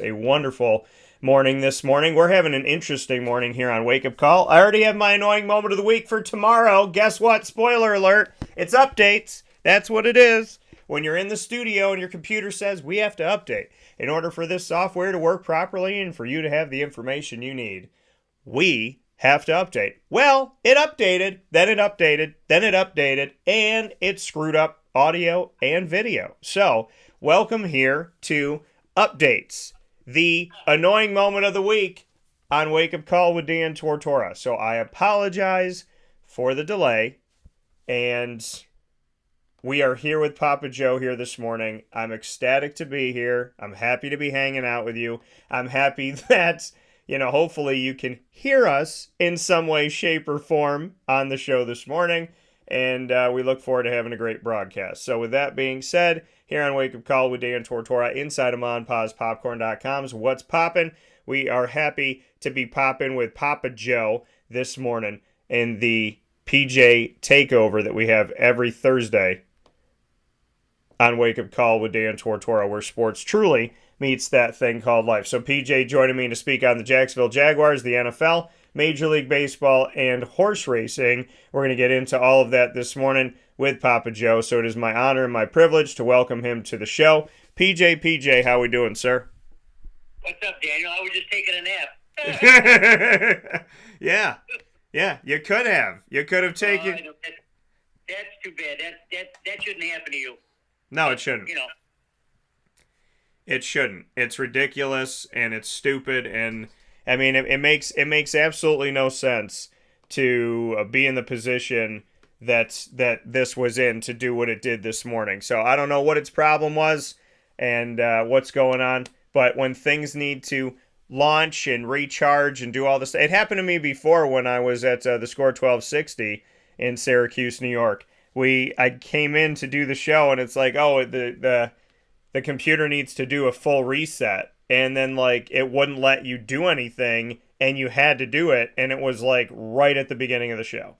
A wonderful morning this morning. We're having an interesting morning here on Wake Up Call. I already have my annoying moment of the week for tomorrow. Guess what? Spoiler alert. It's updates. That's what it is. When you're in the studio and your computer says we have to update in order for this software to work properly and for you to have the information you need, we have to update. Well, it updated, then it updated, then it updated, and it screwed up audio and video. So, welcome here to Updates, the annoying moment of the week on Wake Up Call with Dan Tortora. So I apologize for the delay, and we are here with Papa Joe here this morning. I'm ecstatic to be here. I'm happy to be hanging out with you. I'm happy that, hopefully you can hear us in some way, shape, or form on the show this morning. And we look forward to having a great broadcast. So with that being said, here on Wake Up Call with Dan Tortora, inside of MonPazPopcorn.com's What's Poppin'. We are happy to be popping with Papa Joe this morning in the PJ Takeover that we have every Thursday on Wake Up Call with Dan Tortora, where sports truly meets that thing called life. So PJ joining me to speak on the Jacksonville Jaguars, the NFL, Major League Baseball, and horse racing. We're going to get into all of that this morning with Papa Joe, so it is my honor and my privilege to welcome him to the show. PJ, how we doing, sir? What's up, Daniel? I was just taking a nap. Yeah, you could have. You could have taken... That's too bad. That shouldn't happen to you. No, it shouldn't. It shouldn't. It's ridiculous, and it's stupid, and... I mean, it makes absolutely no sense to be in the position that this was in to do what it did this morning. So I don't know what its problem was and what's going on, but when things need to launch and recharge and do all this, it happened to me before when I was at the Score 1260 in Syracuse, New York. I came in to do the show, and it's like, oh, the computer needs to do a full reset. And then, it wouldn't let you do anything, and you had to do it, and it was, right at the beginning of the show.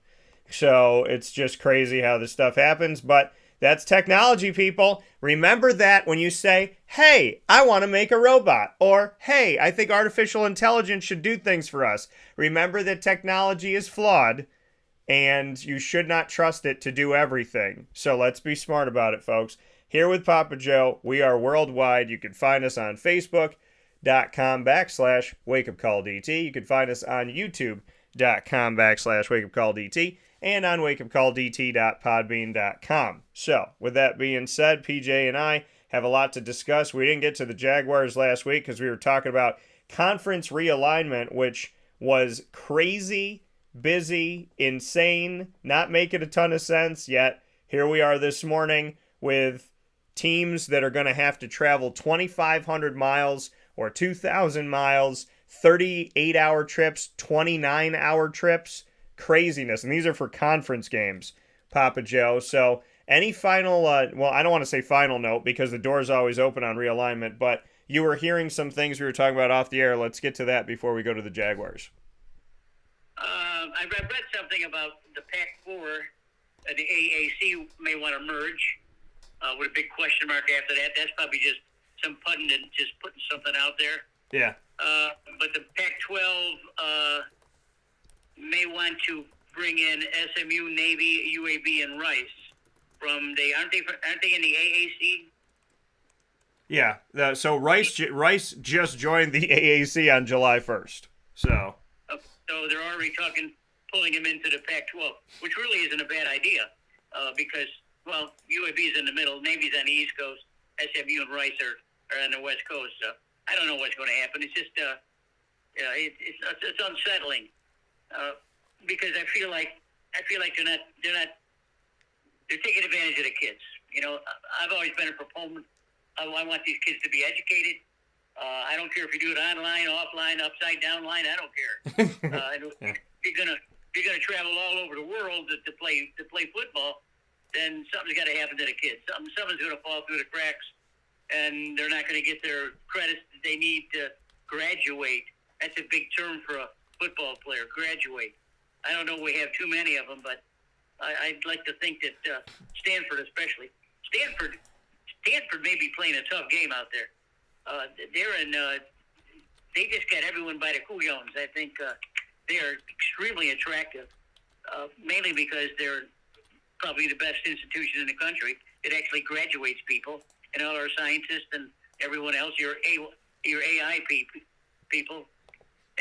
So, it's just crazy how this stuff happens, but that's technology, people. Remember that when you say, hey, I want to make a robot, or, hey, I think artificial intelligence should do things for us. Remember that technology is flawed, and you should not trust it to do everything. So, let's be smart about it, folks. Here with Papa Joe, we are worldwide. You can find us on Facebook.com/WakeUpCallDT. You can find us on YouTube.com/WakeUpCallDT and on WakeUpCallDT.podbean.com. So, with that being said, PJ and I have a lot to discuss. We didn't get to the Jaguars last week because we were talking about conference realignment, which was crazy, busy, insane, not making a ton of sense, yet here we are this morning with teams that are going to have to travel 2,500 miles or 2,000 miles, 38-hour trips, 29-hour trips. Craziness. And these are for conference games, Papa Joe. So any final, I don't want to say final note because the door's always open on realignment, but you were hearing some things we were talking about off the air. Let's get to that before we go to the Jaguars. I read something about the Pac-4, the AAC may want to merge. With a big question mark after that. That's probably just some putting and just putting something out there. Yeah. But the Pac-12 may want to bring in SMU, Navy, UAB, and Rice aren't they in the AAC? Yeah. So Rice just joined the AAC on July 1st. So they're already pulling him into the Pac-12, which really isn't a bad idea because. Well, UAB is in the middle. Navy's on the East Coast. SMU and Rice are on the West Coast. So I don't know what's going to happen. It's just, it's unsettling because I feel like they're taking advantage of the kids. I've always been a proponent. I want these kids to be educated. I don't care if you do it online, offline, upside down line. I don't care. If you're gonna travel all over the world to play football, then something's got to happen to the kids. Something's going to fall through the cracks, and they're not going to get their credits that they need to graduate. That's a big term for a football player, graduate. I don't know we have too many of them, but I'd like to think that Stanford especially. Stanford may be playing a tough game out there. they're in. They just got everyone by the couillons. I think they are extremely attractive, mainly because they're probably the best institution in the country. It actually graduates people, and all our scientists and everyone else. Your AI people.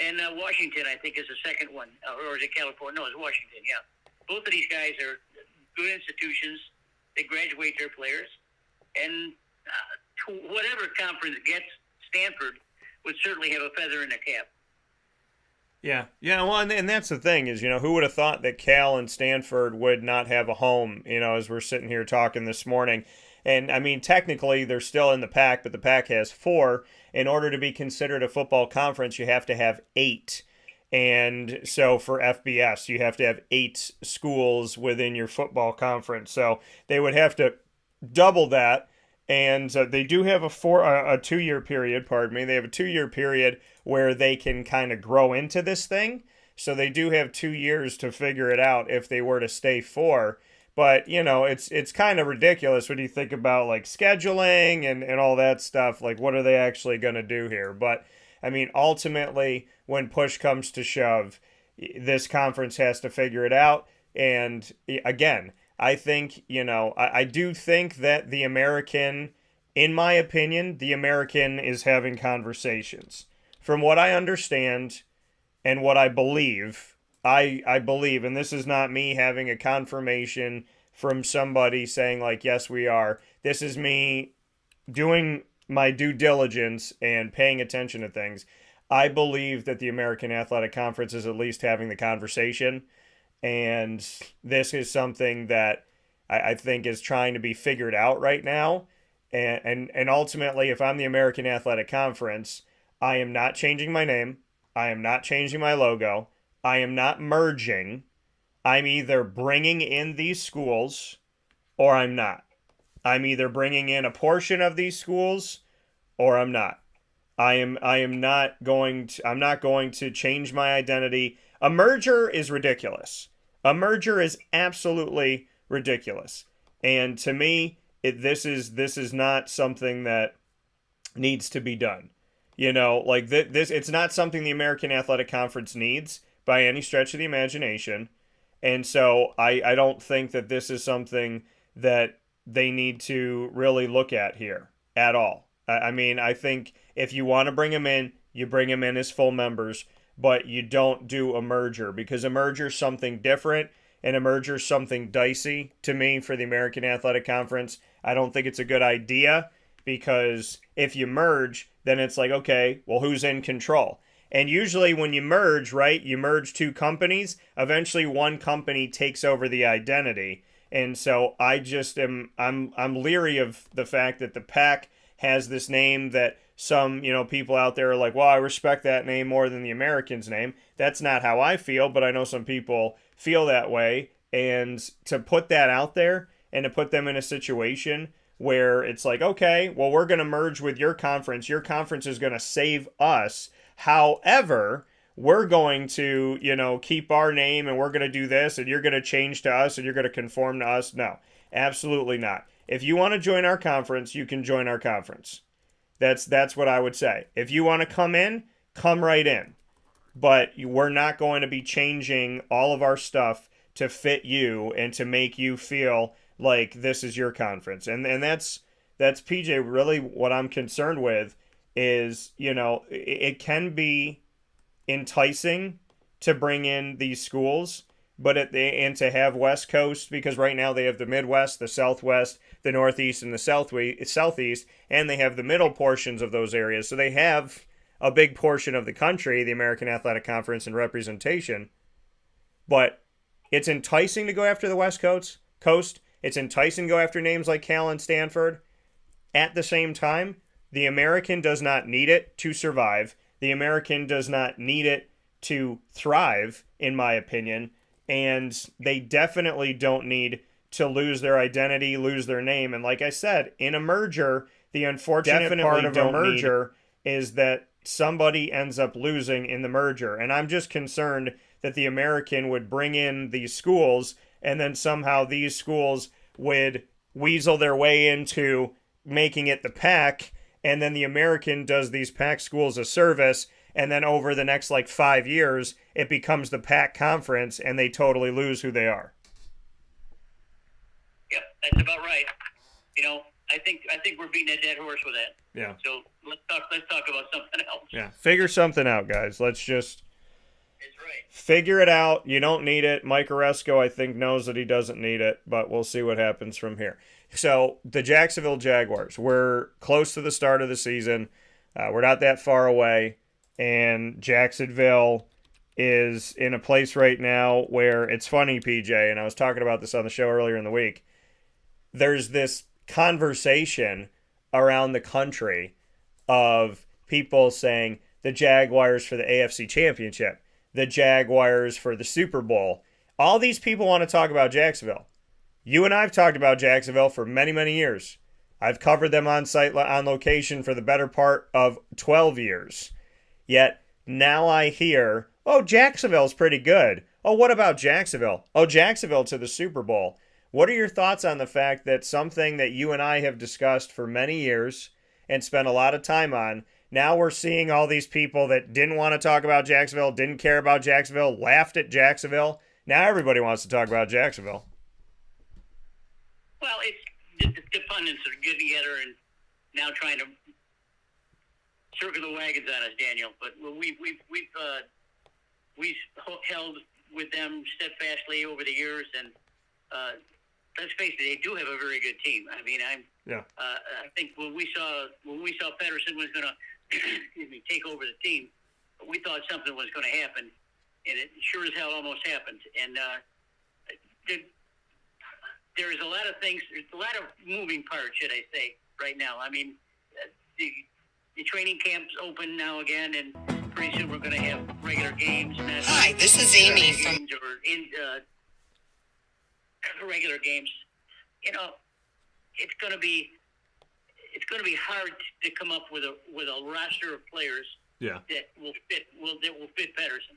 And Washington, I think, is the second one. Or is it California? No, it's Washington, yeah. Both of these guys are good institutions. They graduate their players. And whatever conference gets Stanford would certainly have a feather in the cap. Yeah. Well, and that's the thing is, who would have thought that Cal and Stanford would not have a home, as we're sitting here talking this morning. And, I mean, technically, they're still in the Pac, but the Pac has 4. In order to be considered a football conference, you have to have 8. And so for FBS, you have to have 8 schools within your football conference. So they would have to double that. And they do have a 2-year period, They have a 2-year period where they can kind of grow into this thing. So they do have 2 years to figure it out if they were to stay 4. But, it's kind of ridiculous when you think about, like, scheduling and all that stuff. Like, what are they actually going to do here? But, I mean, ultimately, when push comes to shove, this conference has to figure it out. And, again, I think, I do think that the American, in my opinion, the American is having conversations. From what I understand and what I believe, I believe, and this is not me having a confirmation from somebody saying, like, yes, we are. This is me doing my due diligence and paying attention to things. I believe that the American Athletic Conference is at least having the conversation. And this is something that I think is trying to be figured out right now. And ultimately, if I'm the American Athletic Conference, I am not changing my name. I am not changing my logo. I am not merging. I'm either bringing in these schools or I'm not. I'm either bringing in a portion of these schools or I'm not. I'm not going to change my identity. A merger is ridiculous. A merger is absolutely ridiculous. And to me, this is not something that needs to be done. This it's not something the American Athletic Conference needs by any stretch of the imagination. And so I don't think that this is something that they need to really look at here at all. I mean, I think if you want to bring them in, you bring them in as full members, but you don't do a merger, because a merger is something different and a merger is something dicey to me for the American Athletic Conference. I don't think it's a good idea, because if you merge, then it's like, okay, well, who's in control? And usually when you merge, right, you merge 2 companies, eventually one company takes over the identity. And so I'm leery of the fact that the Pac has this name that some, people out there are like, well, I respect that name more than the Americans' name. That's not how I feel, but I know some people feel that way. And to put that out there and to put them in a situation where it's like, okay, well, we're going to merge with your conference. Your conference is going to save us. However, we're going to, keep our name and we're going to do this and you're going to change to us and you're going to conform to us. No, absolutely not. If you want to join our conference, you can join our conference. That's what I would say. If you want to come in, come right in. But we're not going to be changing all of our stuff to fit you and to make you feel like this is your conference. And that's PJ, really what I'm concerned with is, it can be enticing to bring in these schools, but and to have West Coast, because right now they have the Midwest, the Southwest, the Northeast, and the Southeast, and they have the middle portions of those areas. So they have a big portion of the country, the American Athletic Conference, and representation. But it's enticing to go after the West Coast. It's enticing to go after names like Cal and Stanford. At the same time, the American does not need it to survive. The American does not need it to thrive, in my opinion. And they definitely don't need to lose their identity, lose their name. And like I said, in a merger, the unfortunate part of a merger is that somebody ends up losing in the merger. And I'm just concerned that the American would bring in these schools and then somehow these schools would weasel their way into making it the Pac, and then the American does these Pac schools a service, and then over the next like 5 years, it becomes the Pac conference, and they totally lose who they are. Yep, that's about right. I think we're beating a dead horse with that. Yeah. So let's talk about something else. Yeah. Figure something out, guys. Let's just right. figure it out. You don't need it. Mike Oresco, I think, knows that he doesn't need it, but we'll see what happens from here. So the Jacksonville Jaguars, we're close to the start of the season. We're not that far away, and Jacksonville is in a place right now where it's funny, PJ, and I was talking about this on the show earlier in the week. There's this conversation around the country of people saying the Jaguars for the AFC Championship, the Jaguars for the Super Bowl. All these people want to talk about Jacksonville. You and I have talked about Jacksonville for many, many years. I've covered them on site, on location for the better part of 12 years. Yet now I hear, oh, Jacksonville's pretty good. Oh, what about Jacksonville? Oh, Jacksonville to the Super Bowl. What are your thoughts on the fact that something that you and I have discussed for many years and spent a lot of time on, now we're seeing all these people that didn't want to talk about Jacksonville, didn't care about Jacksonville, laughed at Jacksonville. Now everybody wants to talk about Jacksonville. Well, it's the pundits are getting together and now trying to circle the wagons on us, Daniel. But we've held with them steadfastly over the years, and let's face it, they do have a very good team. I mean, I think when we saw Pedersen was going to take over the team, we thought something was going to happen, and it sure as hell almost happened. And there's a lot of things, there's a lot of moving parts, should I say, right now. I mean, the training camp's open now again, and pretty soon we're going to have regular games. Hi, this is Amy from regular games. It's going to be hard to come up with a roster of players that will fit Pedersen.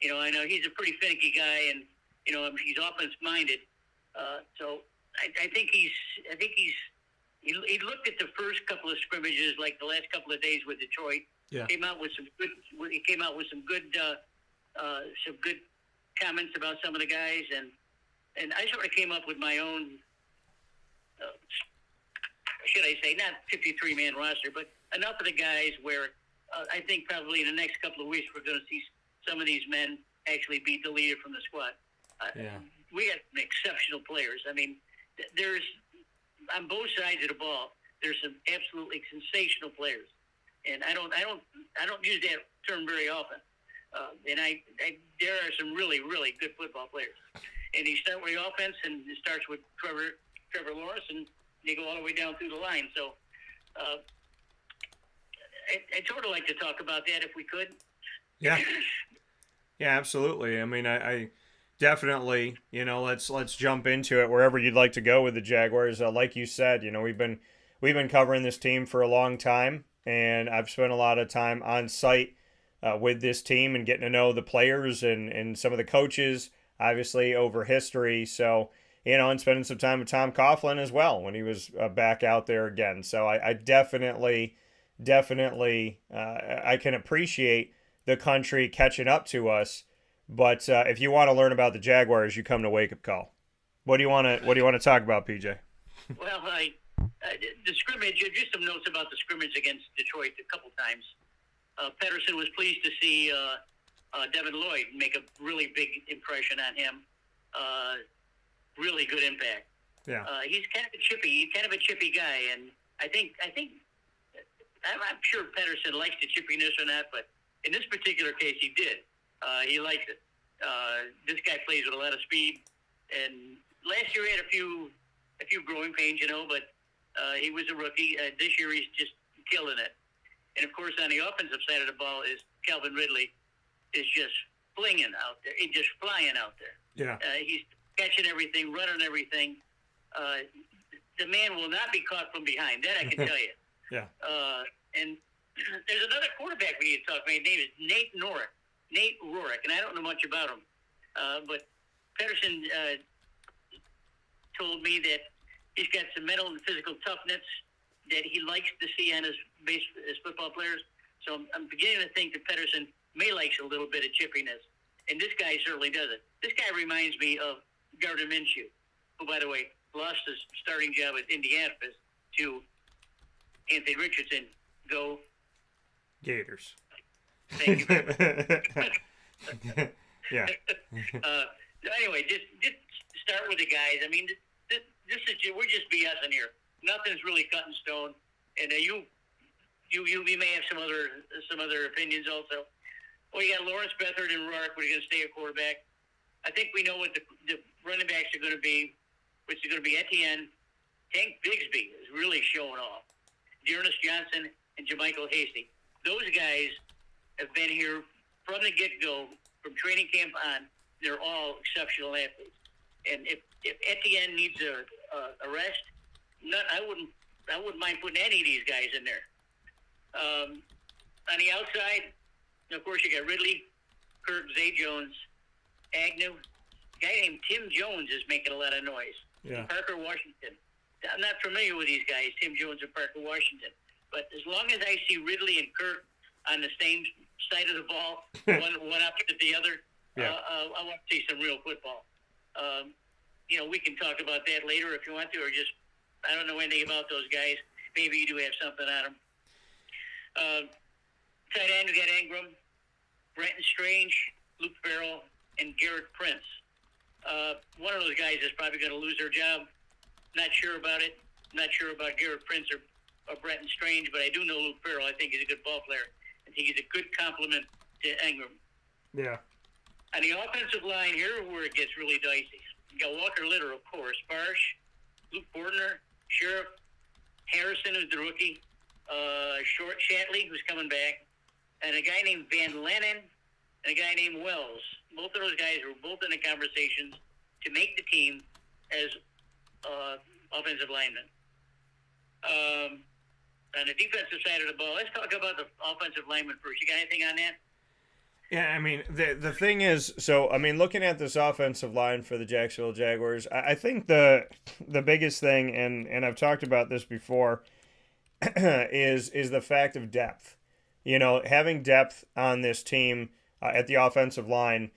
I know he's a pretty finicky guy, and he's offense minded. So I think he looked at the first couple of scrimmages, like the last couple of days with Detroit. Yeah. He came out with some good comments about some of the guys, and I sort of came up with my own, should I say, not 53-man roster, but enough of the guys where I think probably in the next couple of weeks we're going to see some of these men actually be deleted from the squad. We have some exceptional players. I mean, there's on both sides of the ball, there's some absolutely sensational players, and I don't use that term very often. And there are some really, really good football players. And you start with the offense, and it starts with Trevor Lawrence, and you go all the way down through the line. So I'd sort of like to talk about that if we could. Yeah. Yeah, absolutely. I mean, I definitely, let's jump into it wherever you'd like to go with the Jaguars. Like you said, we've been covering this team for a long time, and I've spent a lot of time on site with this team and getting to know the players and some of the coaches, obviously over history. So, and spending some time with Tom Coughlin as well when he was back out there again. So I definitely, I can appreciate the country catching up to us. But if you want to learn about the Jaguars, you come to Wake Up Call. What do you want to talk about, PJ? Well, the scrimmage. Just some notes about the scrimmage against Detroit a couple times. Pedersen was pleased to see Devin Lloyd make a really big impression on him. Really good impact. Yeah. He's kind of a chippy guy, and I think I'm sure Pedersen likes the chippiness or not, but in this particular case, he did. He likes it. This guy plays with a lot of speed, and last year he had a few growing pains, but he was a rookie. This year he's just killing it. And of course, on the offensive side of the ball is Calvin Ridley is just flinging out there. He's just flying out there. Yeah. He's catching everything, running everything. The man will not be caught from behind. That I can tell you. Yeah. And there's another quarterback we need to talk about. His name is Nate Rorick, and I don't know much about him. But Pedersen told me that he's got some mental and physical toughness that he likes to see on his football players. So I'm beginning to think that Pedersen may like a little bit of chippiness, and this guy certainly does it. This guy reminds me of Gardner Minshew, who, by the way, lost his starting job at Indianapolis to Anthony Richardson. Go Gators. Thank you. Yeah. Anyway, just start with the guys. I mean, this is we're just BSing here. Nothing's really cut in stone, and you may have some other opinions also. Well, you got Lawrence Beathard and Rourke, which are going to stay a quarterback. I think we know what the running backs are going to be, which is going to be Etienne. Tank Bigsby is really showing off. Dearness Johnson and JaMychal Hasty. Those guys have been here from the get-go, from training camp on. They're all exceptional athletes. And if Etienne needs a rest, I wouldn't mind putting any of these guys in there. On the outside, of course, you got Ridley, Kirk, Zay Jones, Agnew. A guy named Tim Jones is making a lot of noise. Yeah. Parker Washington. I'm not familiar with these guys, Tim Jones and Parker Washington. But as long as I see Ridley and Kirk on the same side of the ball, one opposite the other, yeah. I want to see some real football. We can talk about that later if you want to, or just, I don't know anything about those guys. Maybe you do have something on them. Tight end, we got Ingram, Brenton Strange, Luke Farrell, and Garrett Prince. One of those guys is probably going to lose their job. Not sure about it. Not sure about Garrett Prince or Brenton Strange, but I do know Luke Farrell. I think he's a good ball player. I think he's a good complement to Ingram. Yeah. On the offensive line, here where it gets really dicey. You got Walker Litter, of course, Barsh, Luke Fortner, Sheriff, Harrison, who's the rookie, Short Shatley, who's coming back, and a guy named Van Lennon and a guy named Wells. Both of those guys were both in the conversations to make the team as offensive linemen. On the defensive side of the ball, let's talk about the offensive lineman first. You got anything on that? Yeah, I mean, the thing is, so, I mean, looking at this offensive line for the Jacksonville Jaguars, I think the biggest thing, and I've talked about this before, is the fact of depth. You know, having depth on this team at the offensive line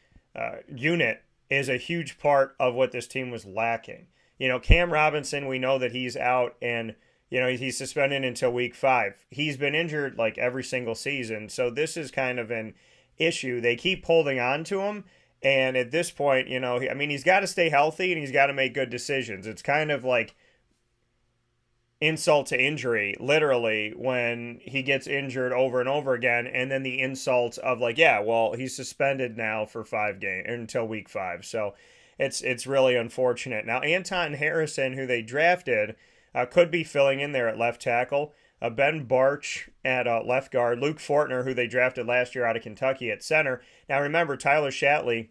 unit is a huge part of what this team was lacking. You know, Cam Robinson, we know that he's out and, you know, he's suspended until week 5. He's been injured like every single season, so this is kind of an issue. They keep holding on to him, and at this point, you know, I mean, he's got to stay healthy and he's got to make good decisions. It's kind of like insult to injury, literally, when he gets injured over and over again, and then the insult of like, yeah, well, he's suspended now for 5 games until week 5. So it's really unfortunate. Now, Anton Harrison, who they drafted, could be filling in there at left tackle. Ben Barch at left guard. Luke Fortner, who they drafted last year out of Kentucky, at center. Now, remember, Tyler Shatley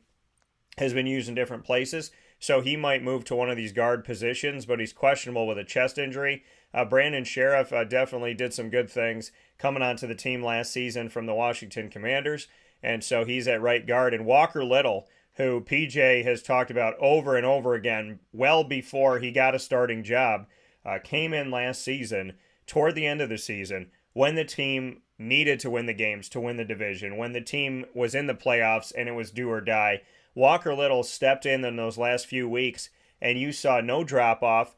has been used in different places, so he might move to one of these guard positions, but he's questionable with a chest injury. Brandon Sheriff definitely did some good things coming onto the team last season from the Washington Commanders, and so he's at right guard. And Walker Little, who PJ has talked about over and over again, well before he got a starting job, came in last season, toward the end of the season, when the team needed to win the games to win the division, when the team was in the playoffs and it was do or die. Walker Little stepped in those last few weeks, and you saw no drop-off.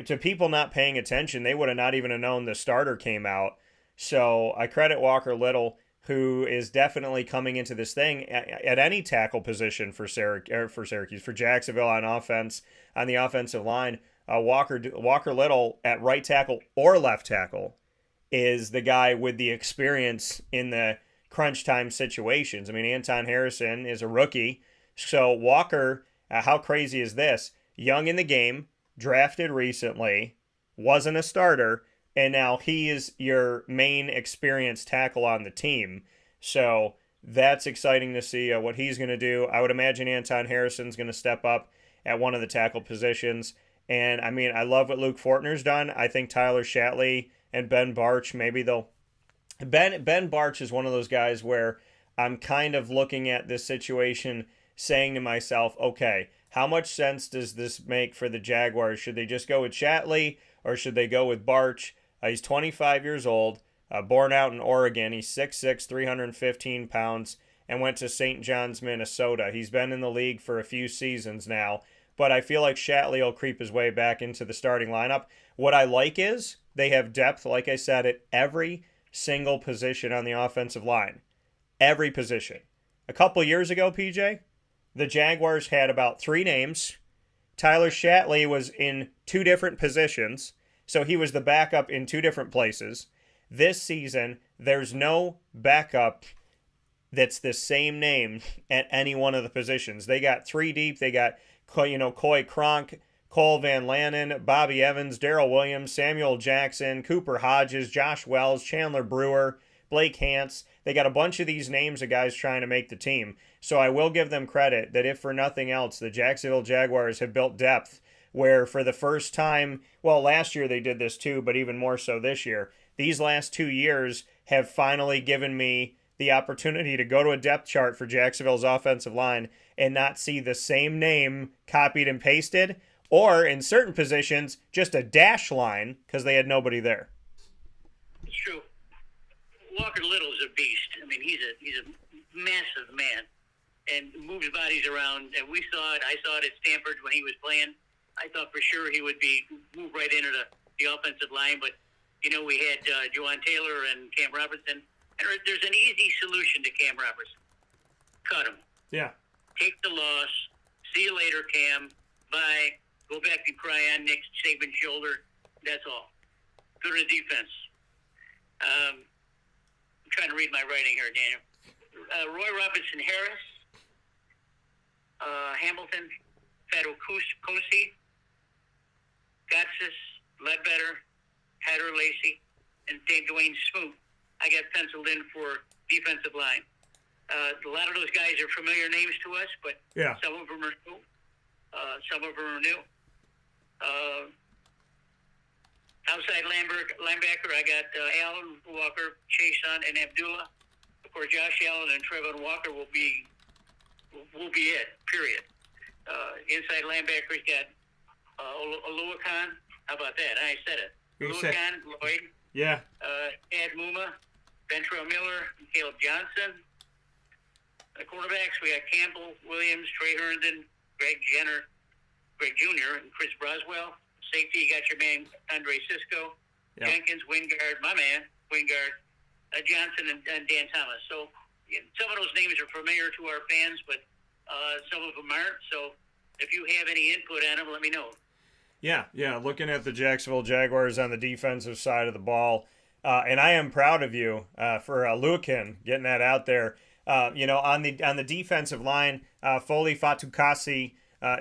To people not paying attention, they would have not even known the starter came out. So I credit Walker Little, who is definitely coming into this thing at any tackle position for Syracuse, for Jacksonville on offense, on the offensive line. Walker Little at right tackle or left tackle is the guy with the experience in the crunch time situations. I mean, Anton Harrison is a rookie. So Walker, how crazy is this? Young in the game, drafted recently, wasn't a starter, and now he is your main experienced tackle on the team. So that's exciting to see what he's going to do. I would imagine Anton Harrison's going to step up at one of the tackle positions. And, I mean, I love what Luke Fortner's done. I think Tyler Shatley and Ben Barch, maybe they'll... Ben Barch is one of those guys where I'm kind of looking at this situation saying to myself, okay, how much sense does this make for the Jaguars? Should they just go with Shatley or should they go with Barch? He's 25 years old, born out in Oregon. He's 6'6", 315 pounds, and went to St. John's, Minnesota. He's been in the league for a few seasons now, but I feel like Shatley will creep his way back into the starting lineup. What I like is they have depth, like I said, at every single position on the offensive line. Every position. A couple years ago, PJ, the Jaguars had about 3 names. Tyler Shatley was in 2 different positions, so he was the backup in 2 different places. This season, there's no backup that's the same name at any one of the positions. They got 3 deep. They got, Coy Cronk, Cole Van Lanen, Bobby Evans, Darrell Williams, Samuel Jackson, Cooper Hodges, Josh Wells, Chandler Brewer, Blake Hance. They got a bunch of these names of guys trying to make the team. So I will give them credit that if for nothing else, the Jacksonville Jaguars have built depth where for the first time, well, last year they did this too, but even more so this year, these last 2 years have finally given me the opportunity to go to a depth chart for Jacksonville's offensive line and not see the same name copied and pasted, or in certain positions, just a dash line because they had nobody there. It's true. Walker Little's a beast. I mean, he's a massive man and moves bodies around. And we saw it. I saw it at Stanford when he was playing. I thought for sure he would be moved right into the offensive line. But, we had Juwan Taylor and Cam Robertson. And there's an easy solution to Cam Robertson. Cut him. Yeah. Take the loss. See you later, Cam. Bye. Go back and cry on Nick Saban's shoulder. That's all. Go to the defense. I'm trying to read my writing here, Daniel. Roy Robinson Harris, Hamilton, Fado Kosi, Gotsis, Ledbetter, Hatter Lacey, and Dwayne Smoot. I got penciled in for defensive line. A lot of those guys are familiar names to us, but some of them are new. Outside linebacker, I got Allen, Walker, Chason, and Abdullah. Of course, Josh Allen and Trevon Walker will be it. Period. Inside linebackers got Oluwakan. How about that? I said it. Oluwakan, Lloyd. Yeah. Ed Muma, Ventrell Miller, and Caleb Johnson. The quarterbacks, we got Campbell, Williams, Trey Herndon, Greg Jr., and Chris Broswell. Safety, you got your man Andre Sisco, Jenkins, Wingard, my man, Wingard, Johnson, and Dan Thomas. So some of those names are familiar to our fans, but some of them aren't. So if you have any input on them, let me know. Yeah. Looking at the Jacksonville Jaguars on the defensive side of the ball, and I am proud of you for Lukin getting that out there. On the defensive line, Foley Fatukasi,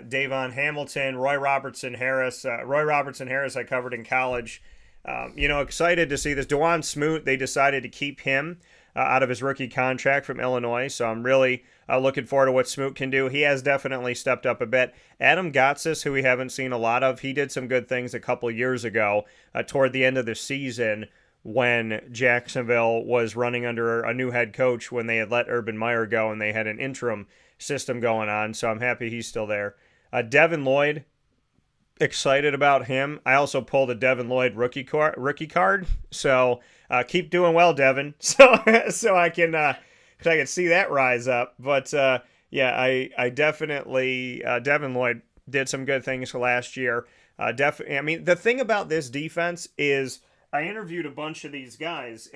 Davon Hamilton, Roy Robertson Harris. Roy Robertson Harris I covered in college. Excited to see this. Dwan Smoot, they decided to keep him out of his rookie contract from Illinois, so I'm really looking forward to what Smoot can do. He has definitely stepped up a bit. Adam Gotsis, who we haven't seen a lot of, he did some good things a couple years ago toward the end of the season when Jacksonville was running under a new head coach when they had let Urban Meyer go and they had an interim system going on, so I'm happy he's still there. Devin Lloyd, excited about him. I also pulled a Devin Lloyd rookie card, so keep doing well, Devin. So I can see that rise up. But I definitely Devin Lloyd did some good things last year. The thing about this defense is I interviewed a bunch of these guys,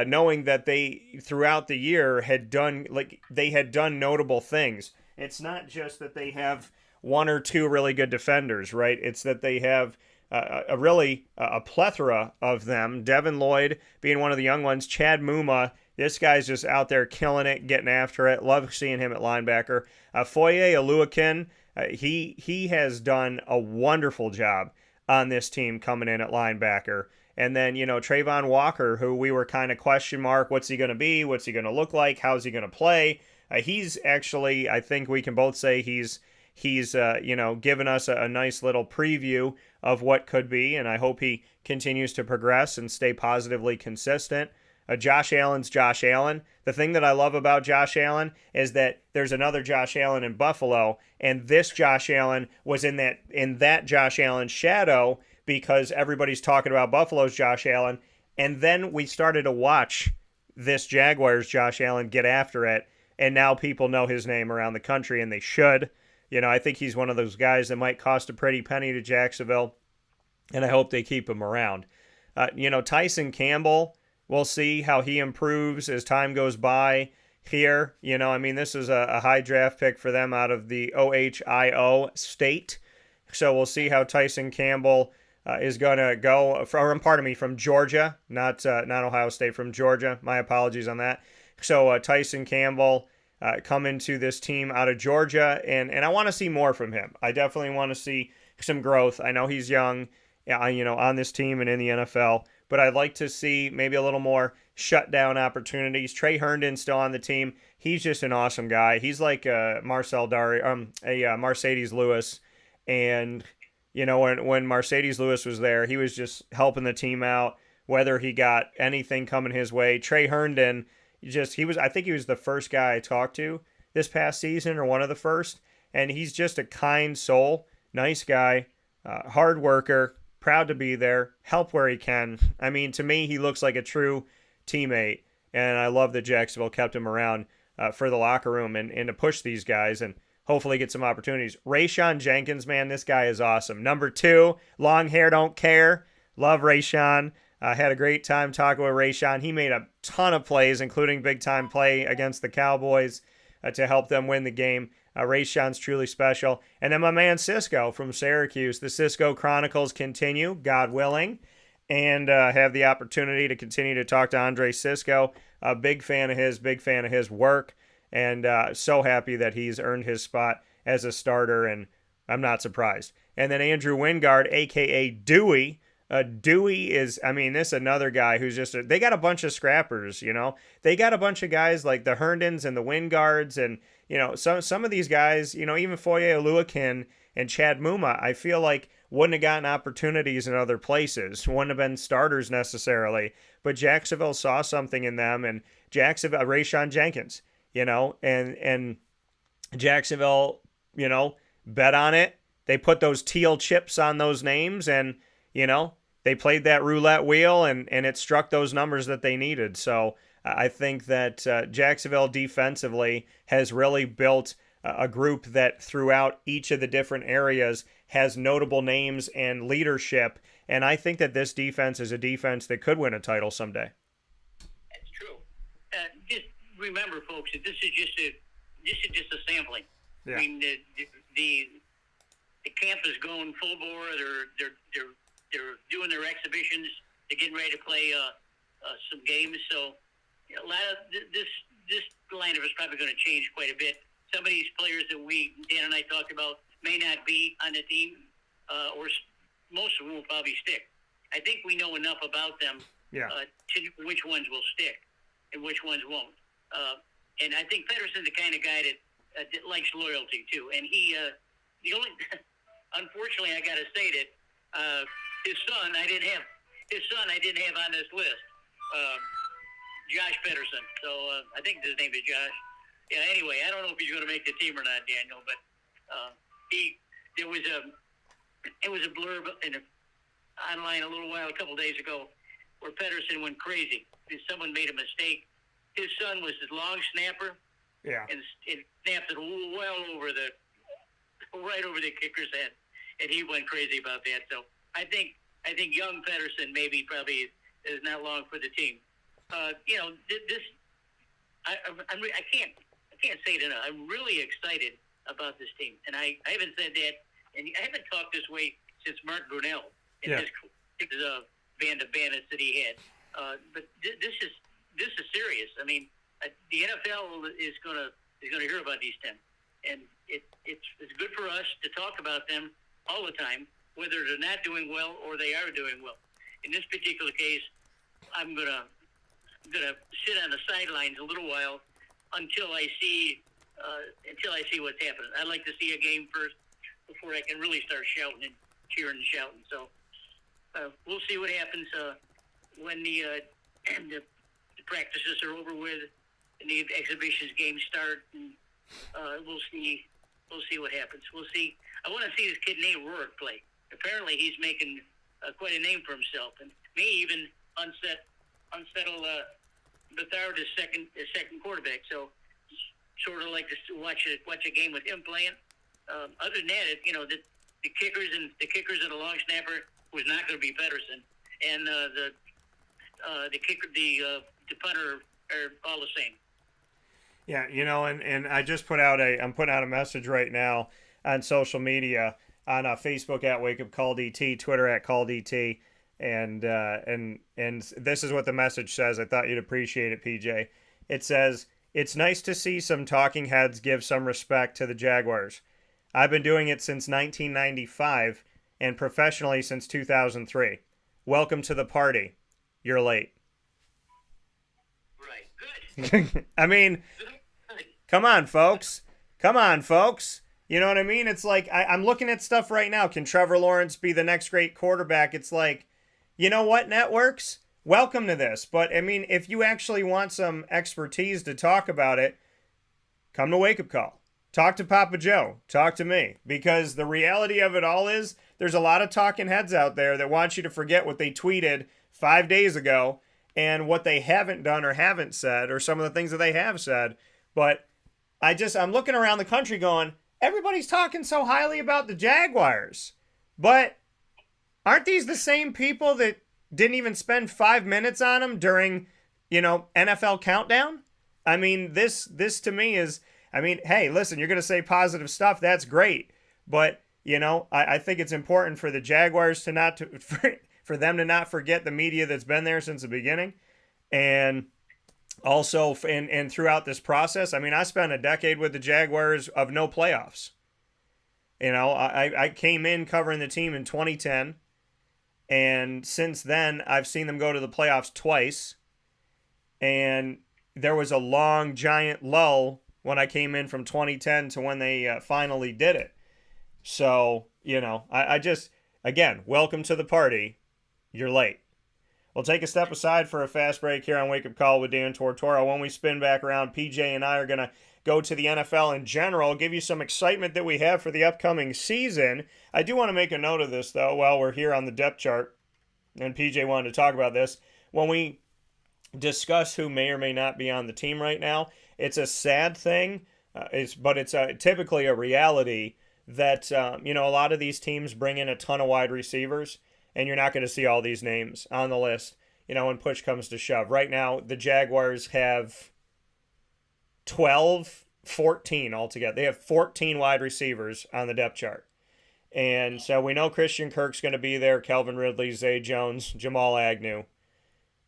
knowing that they throughout the year had done notable things. It's not just that they have one or two really good defenders, right? It's that they have a plethora of them. Devin Lloyd being one of the young ones. Chad Muma, this guy's just out there killing it, getting after it. Love seeing him at linebacker. Foye Oluwakin, he has done a wonderful job on this team coming in at linebacker. And then, Trayvon Walker, who we were kind of question mark, what's he going to be? What's he going to look like? How's he going to play? He's actually, I think we can both say he's given us a nice little preview of what could be, and I hope he continues to progress and stay positively consistent. Josh Allen's Josh Allen. The thing that I love about Josh Allen is that there's another Josh Allen in Buffalo, and this Josh Allen was in that Josh Allen shadow because everybody's talking about Buffalo's Josh Allen. And then we started to watch this Jaguars Josh Allen get after it. And now people know his name around the country, and they should. I think he's one of those guys that might cost a pretty penny to Jacksonville, and I hope they keep him around. Tyson Campbell, we'll see how he improves as time goes by here. This is a high draft pick for them out of the Ohio State. So we'll see how Tyson Campbell is going to go, from Georgia, not Ohio State, from Georgia. My apologies on that. So Tyson Campbell coming to this team out of Georgia, and I want to see more from him. I definitely want to see some growth. I know he's young, on this team and in the NFL, but I'd like to see maybe a little more shutdown opportunities. Trey Herndon's still on the team. He's just an awesome guy. He's like Mercedes Lewis, and when Mercedes Lewis was there, he was just helping the team out, whether he got anything coming his way. Trey Herndon, I think he was the first guy I talked to this past season, or one of the first, and he's just a kind soul, nice guy, hard worker, proud to be there, help where he can. To me, he looks like a true teammate, and I love that Jacksonville kept him around for the locker room and to push these guys and hopefully get some opportunities. Rayshon Jenkins, man, this guy is awesome. Number 2, long hair, don't care. Love Rayshon. I had a great time talking with Rayshon. He made a ton of plays, including big-time play against the Cowboys to help them win the game. Rayshon's truly special. And then my man Cisco from Syracuse. The Cisco Chronicles continue, God willing, and have the opportunity to continue to talk to Andre Cisco. A big fan of his work, and so happy that he's earned his spot as a starter, and I'm not surprised. And then Andrew Wingard, a.k.a. Dewey. Dewey is, this is another guy who's they got a bunch of scrappers, They got a bunch of guys like the Herndons and the Wingards, and, some of these guys, even Foye Oluwakin and Chad Muma, I feel like wouldn't have gotten opportunities in other places, wouldn't have been starters necessarily, but Jacksonville saw something in them, and Rayshon Jenkins, and Jacksonville, bet on it. They put those teal chips on those names, and, they played that roulette wheel, and it struck those numbers that they needed. So I think that Jacksonville defensively has really built a group that throughout each of the different areas has notable names and leadership. And I think that this defense is a defense that could win a title someday. That's true. Just remember, folks, that this is just a sampling. Yeah. The camp is going full bore. They're doing their exhibitions. They're getting ready to play some games. So a lot of this lineup is probably going to change quite a bit. Some of these players that Dan and I talked about may not be on the team, or most of them will probably stick. I think we know enough about them to know which ones will stick and which ones won't. And I think Pedersen's the kind of guy that likes loyalty too. And he, unfortunately, I got to say that his son I didn't have on this list. Josh Pedersen. So I think his name is Josh. Yeah. Anyway, I don't know if he's going to make the team or not, Daniel. But it was a blurb online a couple days ago, where Pedersen went crazy because someone made a mistake. His son was the long snapper. Yeah. And it snapped it right over the kicker's head, and he went crazy about that. So I think young Pedersen probably is not long for the team. I can't say it enough. I'm really excited about this team, and I haven't said that, and I haven't talked this way since Mark Brunell and his band of bandits that he had. But this is serious. The NFL is gonna hear about these 10, and it's good for us to talk about them all the time, whether they're not doing well or they are doing well. In this particular case, I'm gonna sit on the sidelines a little while until I see what's happening. I'd like to see a game first before I can really start shouting and cheering and shouting. So we'll see what happens when the practices are over with and the exhibitions games start. And we'll see what happens. We'll see. I want to see this kid named Rourke play. Apparently, he's making quite a name for himself, and may even unsettle Bethard as second quarterback. So sort of like to watch a game with him playing. Other than that, the kickers and the long snapper was not going to be Pedersen, and the kicker, the punter are all the same. Yeah, and I just I'm putting out a message right now on social media, on Facebook at Wake Up Call DT, Twitter at Call DT, and this is what the message says. I thought you'd appreciate it, PJ. It says, "It's nice to see some talking heads give some respect to the Jaguars. I've been doing it since 1995 and professionally since 2003. Welcome to the party. You're late." Right. Good. I mean, come on, folks. Come on, folks. You know what I mean? It's like, I'm looking at stuff right now. Can Trevor Lawrence be the next great quarterback? It's like, you know what, networks? Welcome to this. But, I mean, if you actually want some expertise to talk about it, come to Wake Up Call. Talk to Papa Joe. Talk to me. Because the reality of it all is there's a lot of talking heads out there that want you to forget what they tweeted 5 days ago and what they haven't done or haven't said, or some of the things that they have said. But I'm looking around the country going, everybody's talking so highly about the Jaguars. But aren't these the same people that didn't even spend 5 minutes on them during, NFL Countdown? I mean, this to me is, hey, listen, you're going to say positive stuff. That's great. But, I think it's important for the Jaguars for them to not forget the media that's been there since the beginning. And also, and throughout this process, I spent a decade with the Jaguars of no playoffs. I came in covering the team in 2010. And since then, I've seen them go to the playoffs twice. And there was a long, giant lull when I came in from 2010 to when they finally did it. So, again, welcome to the party. You're late. We'll take a step aside for a fast break here on Wake Up Call with Dan Tortora. When we spin back around, PJ and I are going to go to the NFL in general, give you some excitement that we have for the upcoming season. I do want to make a note of this, though, while we're here on the depth chart, and PJ wanted to talk about this. When we discuss who may or may not be on the team right now, it's a sad thing, but it's typically a reality that, a lot of these teams bring in a ton of wide receivers, and you're not going to see all these names on the list, when push comes to shove. Right now, the Jaguars have 14 altogether. They have 14 wide receivers on the depth chart. And so we know Christian Kirk's going to be there, Calvin Ridley, Zay Jones, Jamal Agnew.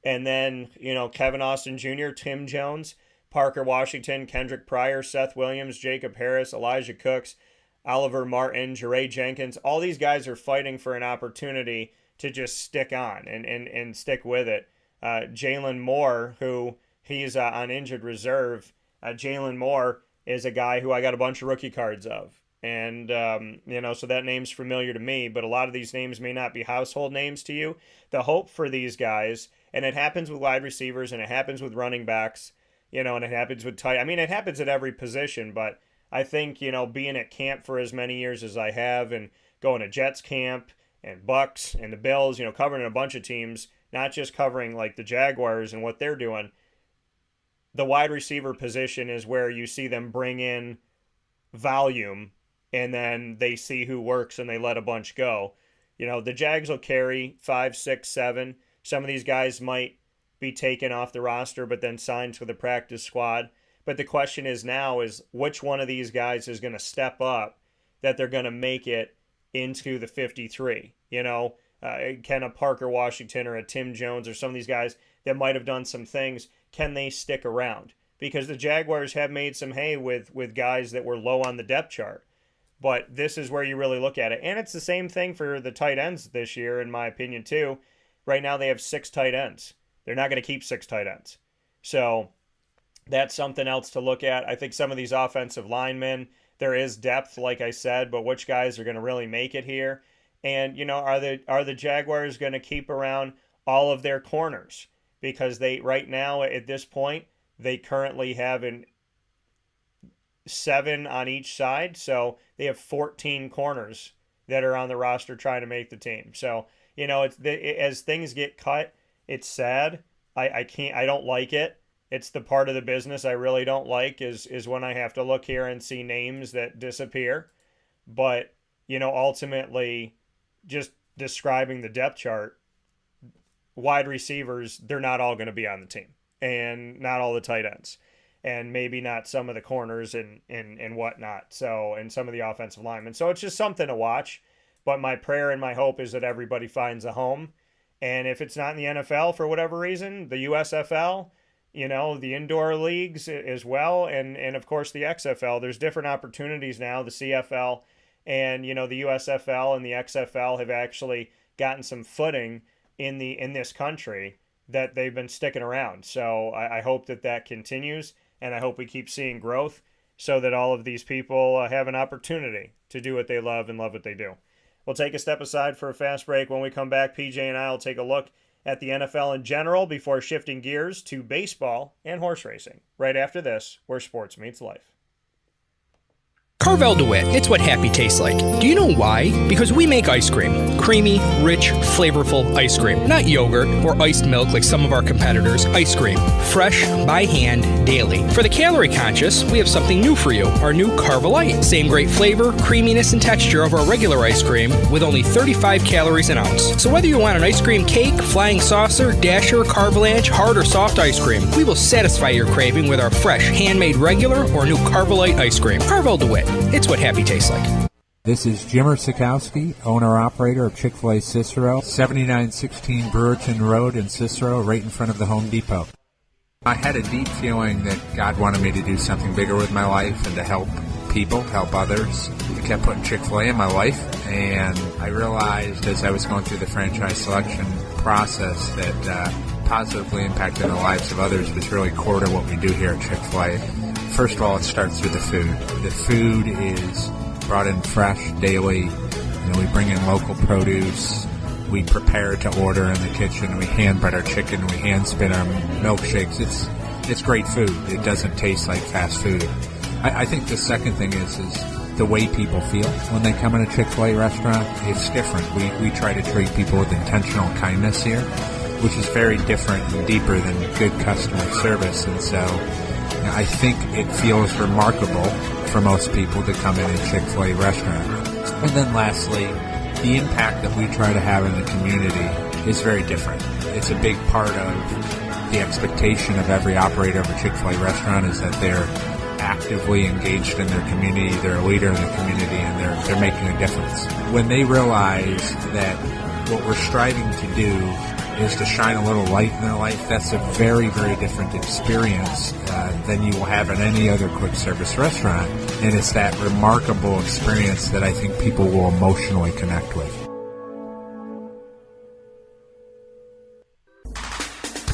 And then, Kevin Austin Jr., Tim Jones, Parker Washington, Kendrick Pryor, Seth Williams, Jacob Harris, Elijah Cooks, Oliver Martin, Jeray Jenkins. All these guys are fighting for an opportunity to just stick on and stick with it. Jalen Moore, who he's on injured reserve. Jalen Moore is a guy who I got a bunch of rookie cards of. And, so that name's familiar to me, but a lot of these names may not be household names to you. The hope for these guys, and it happens with wide receivers, and it happens with running backs, and it happens with tight. It happens at every position, but I think, being at camp for as many years as I have and going to Jets camp and Bucks and the Bills, covering a bunch of teams, not just covering like the Jaguars and what they're doing, the wide receiver position is where you see them bring in volume and then they see who works and they let a bunch go. The Jags will carry 5, 6, 7. Some of these guys might be taken off the roster but then signed to the practice squad. But the question is now is which one of these guys is going to step up that they're going to make it into the 53? Can a Parker Washington or a Tim Jones or some of these guys that might have done some things, can they stick around? Because the Jaguars have made some hay with guys that were low on the depth chart. But this is where you really look at it. And it's the same thing for the tight ends this year, in my opinion, too. Right now they have 6 tight ends. They're not going to keep 6 tight ends. So that's something else to look at. I think some of these offensive linemen, there is depth, like I said, but which guys are going to really make it here? And, are the Jaguars going to keep around all of their corners? Because they, right now, at this point, they currently have 7 on each side. So they have 14 corners that are on the roster trying to make the team. So, as things get cut, it's sad. I don't like it. It's the part of the business I really don't like is when I have to look here and see names that disappear. But, ultimately, just describing the depth chart, wide receivers, they're not all going to be on the team, and not all the tight ends, and maybe not some of the corners and whatnot. So, and some of the offensive linemen. So it's just something to watch. But my prayer and my hope is that everybody finds a home. And if it's not in the NFL for whatever reason, the USFL, the indoor leagues as well, and of course the XFL, there's different opportunities now. The CFL and, the USFL and the XFL have actually gotten some footing in this country that they've been sticking around. So I hope that continues, and I hope we keep seeing growth so that all of these people have an opportunity to do what they love and love what they do. We'll take a step aside for a fast break. When we come back, PJ and I will take a look at the NFL in general before shifting gears to baseball and horse racing. Right after this, where sports meets life. Carvel DeWitt, it's what happy tastes like. Do you know why? Because we make ice cream. Creamy, rich, flavorful ice cream. Not yogurt or iced milk like some of our competitors. Ice cream. Fresh, by hand, daily. For the calorie conscious, we have something new for you. Our new Carvelite. Same great flavor, creaminess, and texture of our regular ice cream with only 35 calories an ounce. So whether you want an ice cream cake, flying saucer, dasher, carvalanche, hard or soft ice cream, we will satisfy your craving with our fresh, handmade regular or new Carvelite ice cream. Carvel DeWitt. It's what happy tastes like. This is Jimmer Sikowski, owner-operator of Chick-fil-A Cicero, 7916 Brewerton Road in Cicero, right in front of the Home Depot. I had a deep feeling that God wanted me to do something bigger with my life and to help people, help others. I kept putting Chick-fil-A in my life, and I realized as I was going through the franchise selection process that positively impacting the lives of others was really core to what we do here at Chick-fil-A. First of all, it starts with the food. The food is brought in fresh daily. We bring in local produce. We prepare to order in the kitchen. We hand bread our chicken. We hand spin our milkshakes. It's great food. It doesn't taste like fast food. I think the second thing is the way people feel when they come in a Chick-fil-A restaurant. It's different. We try to treat people with intentional kindness here, which is very different and deeper than good customer service. And so I think it feels remarkable for most people to come in a Chick-fil-A restaurant. And then lastly, the impact that we try to have in the community is very different. It's a big part of the expectation of every operator of a Chick-fil-A restaurant is that they're actively engaged in their community, they're a leader in the community, and they're making a difference. When they realize that what we're striving to do is to shine a little light in their life, that's a very, very different experience than you will have in any other quick service restaurant. And it's that remarkable experience that I think people will emotionally connect with.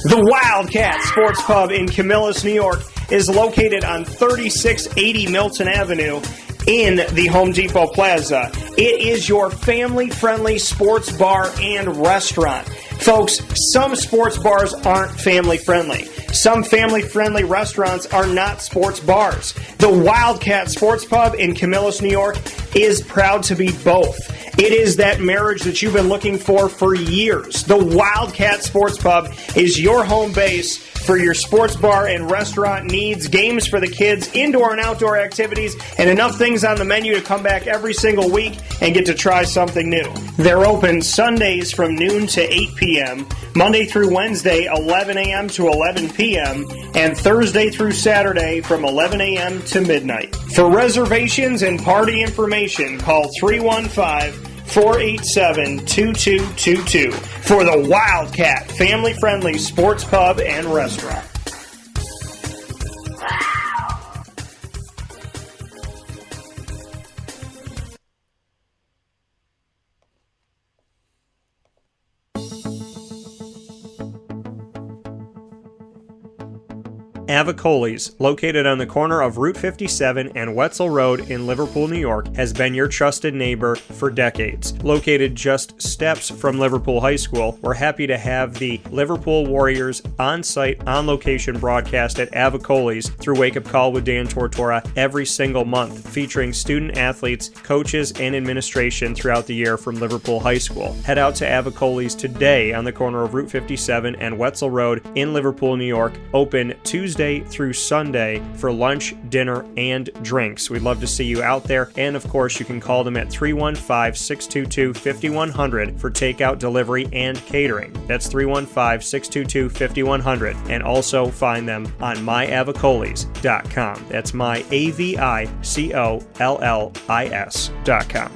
The Wildcat Sports Pub in Camillus, New York is located on 3680 Milton Avenue in the Home Depot Plaza. It is your family-friendly sports bar and restaurant. Folks, some sports bars aren't family-friendly. Some family-friendly restaurants are not sports bars. The Wildcat Sports Pub in Camillus, New York is proud to be both. It is that marriage that you've been looking for years. The Wildcat Sports Pub is your home base for your sports bar and restaurant needs, games for the kids, indoor and outdoor activities, and enough things on the menu to come back every single week and get to try something new. They're open Sundays from noon to 8 p.m., Monday through Wednesday, 11 a.m. to 11 p.m., and Thursday through Saturday from 11 a.m. to midnight. For reservations and party information, call 315-487-2222 for the Wildcat family-friendly sports pub and restaurant. Avicoli's, located on the corner of Route 57 and Wetzel Road in Liverpool, New York, has been your trusted neighbor for decades. Located just steps from Liverpool High School, we're happy to have the Liverpool Warriors on-site, on-location broadcast at Avicoli's through Wake Up Call with Dan Tortora every single month, featuring student athletes, coaches, and administration throughout the year from Liverpool High School. Head out to Avicoli's today on the corner of Route 57 and Wetzel Road in Liverpool, New York, open Tuesday through Sunday for lunch, dinner, and drinks. We'd love to see you out there, and of course you can call them at 315-622-5100 for takeout, delivery, and catering. That's 315-622-5100, and also find them on myavicolis.com. That's myavicollis.com.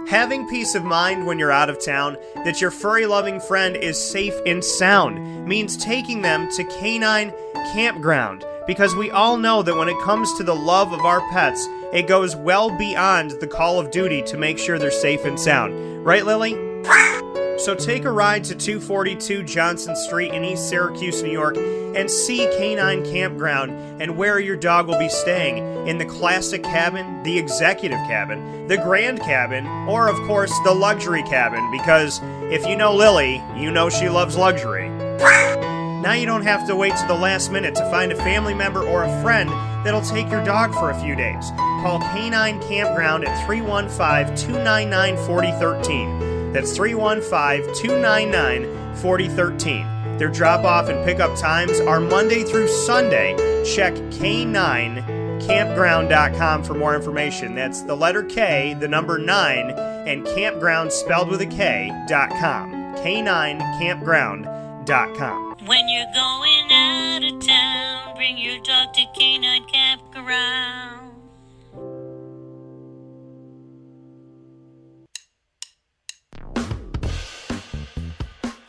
Having peace of mind when you're out of town that your furry-loving friend is safe and sound means taking them to Canine Campground, because we all know that when it comes to the love of our pets, it goes well beyond the call of duty to make sure they're safe and sound. Right, Lily? So take a ride to 242 Johnson Street in East Syracuse, New York, and see Canine Campground and where your dog will be staying in the classic cabin, the executive cabin, the grand cabin, or of course the luxury cabin, because if you know Lily, you know she loves luxury. Now you don't have to wait to the last minute to find a family member or a friend that'll take your dog for a few days. Call Canine Campground at 315-299-4013. That's 315-299-4013. Their drop-off and pickup times are Monday through Sunday. Check K9campground.com for more information. That's the letter K, the number 9, and campground spelled with a K.com. K9campground.com. When you're going out of town, bring your dog to Canine Campground.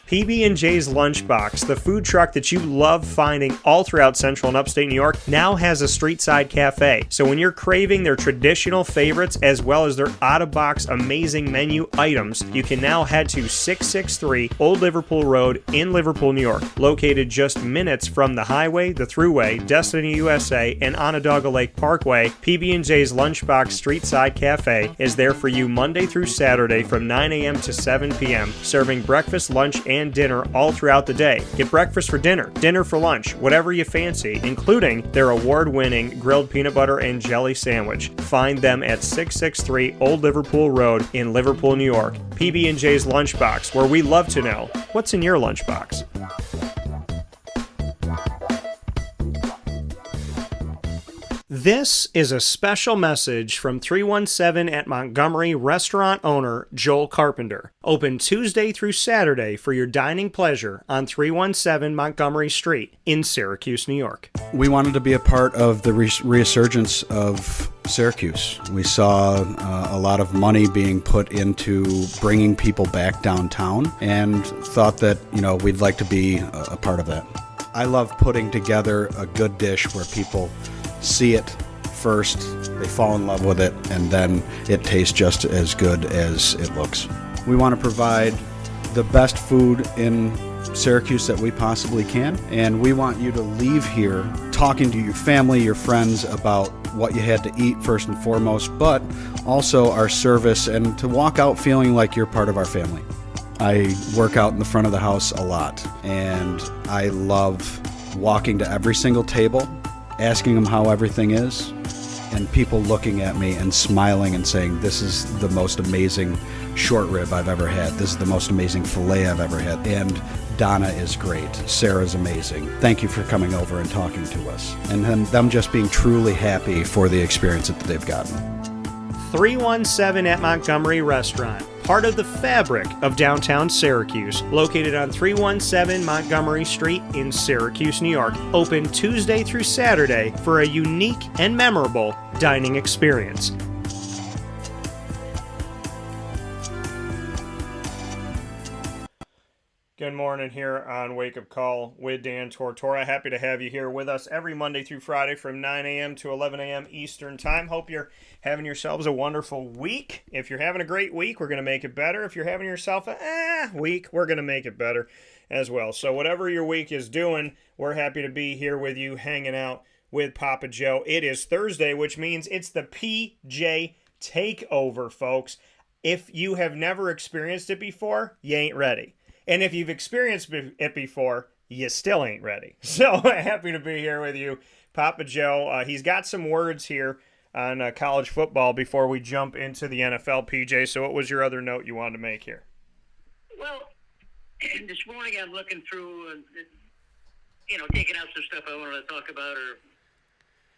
PB&J's Lunchbox, the food truck that you love finding all throughout central and upstate New York, now has a street-side cafe. So when you're craving their traditional favorites as well as their out-of-box amazing menu items, you can now head to 663 Old Liverpool Road in Liverpool, New York. Located just minutes from the highway, the Thruway, Destiny USA, and Onondaga Lake Parkway, PB&J's Lunchbox Street-Side Cafe is there for you Monday through Saturday from 9 a.m. to 7 p.m., serving breakfast, lunch, and dinner all throughout the day. Get breakfast for dinner, dinner for lunch, whatever you fancy, including their award-winning grilled peanut butter and jelly sandwich. Find them at 663 Old Liverpool Road in Liverpool, New York. PB&J's Lunchbox, where we love to know what's in your lunchbox. This is a special message from 317 at Montgomery restaurant owner Joel Carpenter. Open Tuesday through Saturday for your dining pleasure on 317 Montgomery Street in Syracuse, New York. We wanted to be a part of the resurgence of Syracuse. We saw a lot of money being put into bringing people back downtown and thought that, we'd like to be a part of that. I love putting together a good dish where people see it first, they fall in love with it, and then it tastes just as good as it looks. We want to provide the best food in Syracuse that we possibly can, and we want you to leave here talking to your family, your friends about what you had to eat first and foremost, but also our service, and to walk out feeling like you're part of our family. I work out in the front of the house a lot, and I love walking to every single table, asking them how everything is, and people looking at me and smiling and saying, this is the most amazing short rib I've ever had. This is the most amazing filet I've ever had. And Donna is great. Sarah's amazing. Thank you for coming over and talking to us. And then them just being truly happy for the experience that they've gotten. 317 at Montgomery Restaurant, part of the fabric of downtown Syracuse, located on 317 Montgomery Street in Syracuse, New York. Open Tuesday through Saturday for a unique and memorable dining experience. Good morning here on Wake Up Call with Dan Tortora. Happy to have you here with us every Monday through Friday from 9 a.m. to 11 a.m. Eastern Time. Hope you're having yourselves a wonderful week. If you're having a great week, we're going to make it better. If you're having yourself a week, we're going to make it better as well. So whatever your week is doing, we're happy to be here with you, hanging out with Papa Joe. It is Thursday, which means it's the PJ Takeover, folks. If you have never experienced it before, you ain't ready. And if you've experienced it before, you still ain't ready. So happy to be here with you, Papa Joe. He's got some words here on college football before we jump into the NFL, PJ. So what was your other note you wanted to make here? Well, this morning I'm looking through, taking out some stuff I wanted to talk about,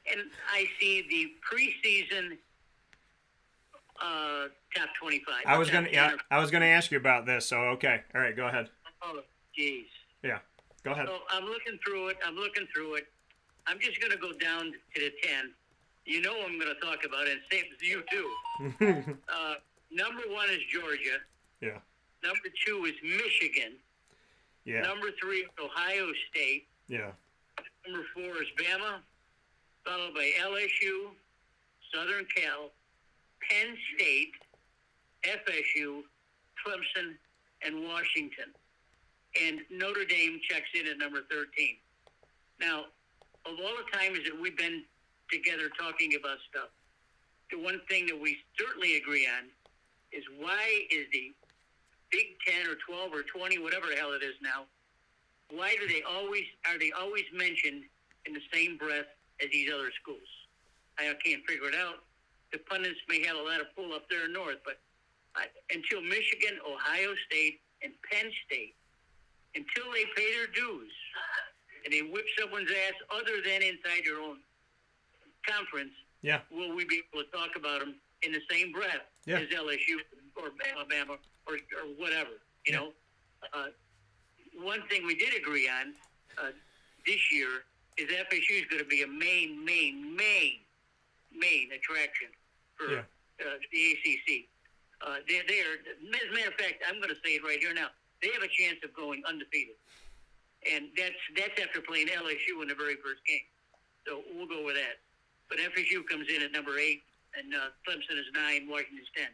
and I see the preseason top 25. I was gonna ask you about this. So okay, all right, go ahead. Oh, jeez. Yeah, go ahead. So I'm looking through it. I'm just gonna go down to the 10. You know I'm gonna talk about it. And same as you too. Number 1 is Georgia. Yeah. Number 2 is Michigan. Yeah. Number 3 is Ohio State. Yeah. Number 4 is Bama, followed by LSU, Southern Cal, Penn State, FSU, Clemson, and Washington. And Notre Dame checks in at number 13. Now, of all the times that we've been together talking about stuff, the one thing that we certainly agree on is why is the Big 10 or 12 or 20, whatever the hell it is now, why are they always mentioned in the same breath as these other schools? I can't figure it out. The pundits may have a lot of pull up there north, but until Michigan, Ohio State, and Penn State, until they pay their dues and they whip someone's ass other than inside their own conference, will we be able to talk about them in the same breath as LSU or Alabama or whatever, you know? One thing we did agree on this year is FSU is going to be a main attraction for the ACC. They are, as a matter of fact, I'm going to say it right here now. They have a chance of going undefeated, and that's after playing LSU in the very first game. So we'll go with that. But FSU comes in at number 8, and Clemson is 9, Washington's 10.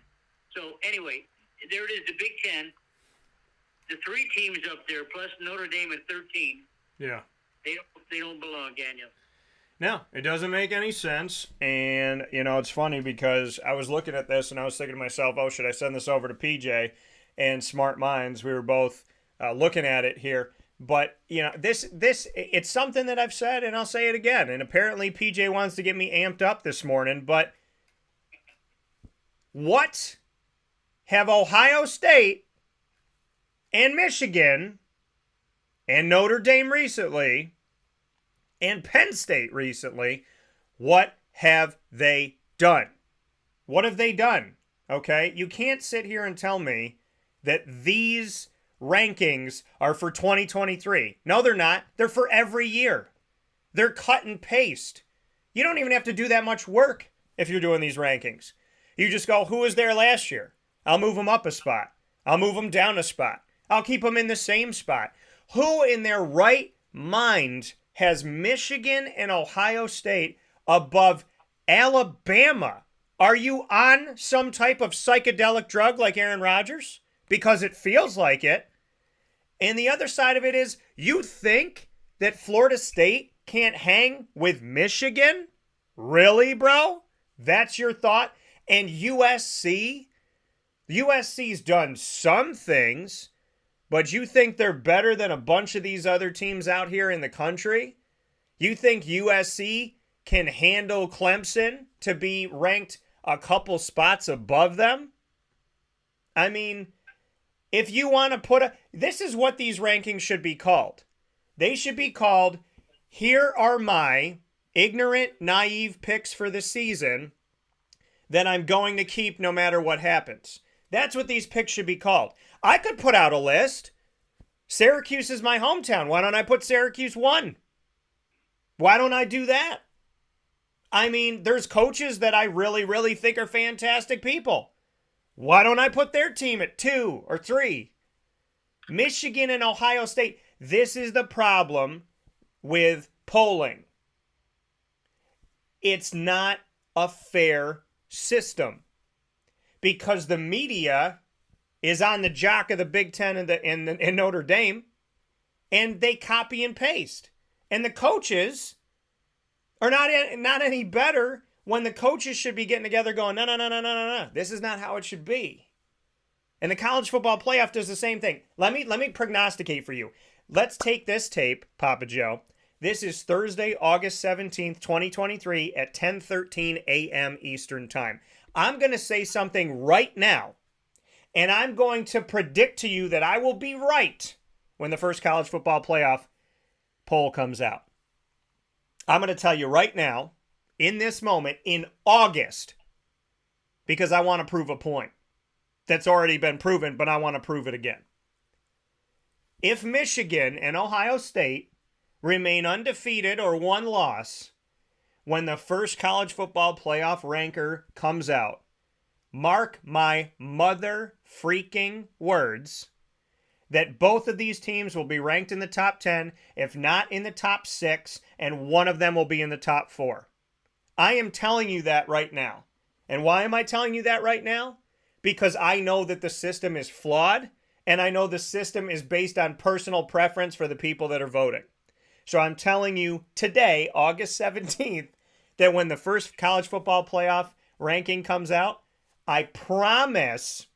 So anyway, there it is, the Big 10. The 3 teams up there, plus Notre Dame at 13. Yeah. They don't belong, Daniel. No, it doesn't make any sense. And, it's funny because I was looking at this and I was thinking to myself, oh, should I send this over to PJ? And smart minds, we were both looking at it here. But, this it's something that I've said and I'll say it again. And apparently PJ wants to get me amped up this morning. But what have Ohio State and Michigan and Notre Dame recently and Penn State recently, what have they done? What have they done? Okay? You can't sit here and tell me that these rankings are for 2023. No, they're not. They're for every year. They're cut and paste. You don't even have to do that much work if you're doing these rankings. You just go, who was there last year? I'll move them up a spot. I'll move them down a spot. I'll keep them in the same spot. Who in their right mind has Michigan and Ohio State above Alabama? Are you on some type of psychedelic drug like Aaron Rodgers? Because it feels like it. And the other side of it is, you think that Florida State can't hang with Michigan? Really, bro? That's your thought? And USC? USC's done some things, but you think they're better than a bunch of these other teams out here in the country? You think USC can handle Clemson to be ranked a couple spots above them? I mean, if you want to this is what these rankings should be called. They should be called, here are my ignorant, naive picks for the season that I'm going to keep no matter what happens. That's what these picks should be called. I could put out a list. Syracuse is my hometown. Why don't I put Syracuse 1? Why don't I do that? I mean, there's coaches that I really, really think are fantastic people. Why don't I put their team at 2 or 3? Michigan and Ohio State. This is the problem with polling. It's not a fair system because the media is on the jock of the Big Ten and Notre Dame, and they copy and paste. And the coaches are not any better when the coaches should be getting together going, no. This is not how it should be. And the college football playoff does the same thing. Let me prognosticate for you. Let's take this tape, Papa Joe. This is Thursday, August 17th, 2023 at 10:13 a.m. Eastern Time. I'm going to say something right now, and I'm going to predict to you that I will be right when the first college football playoff poll comes out. I'm going to tell you right now, in this moment, in August, because I want to prove a point that's already been proven, but I want to prove it again. If Michigan and Ohio State remain undefeated or one loss when the first college football playoff ranker comes out, mark my mother freaking words that both of these teams will be ranked in the top 10, if not in the top 6, and one of them will be in the top 4. I am telling you that right now. And why am I telling you that right now? Because I know that the system is flawed, and I know the system is based on personal preference for the people that are voting. So I'm telling you today, August 17th, that when the first college football playoff ranking comes out, I promise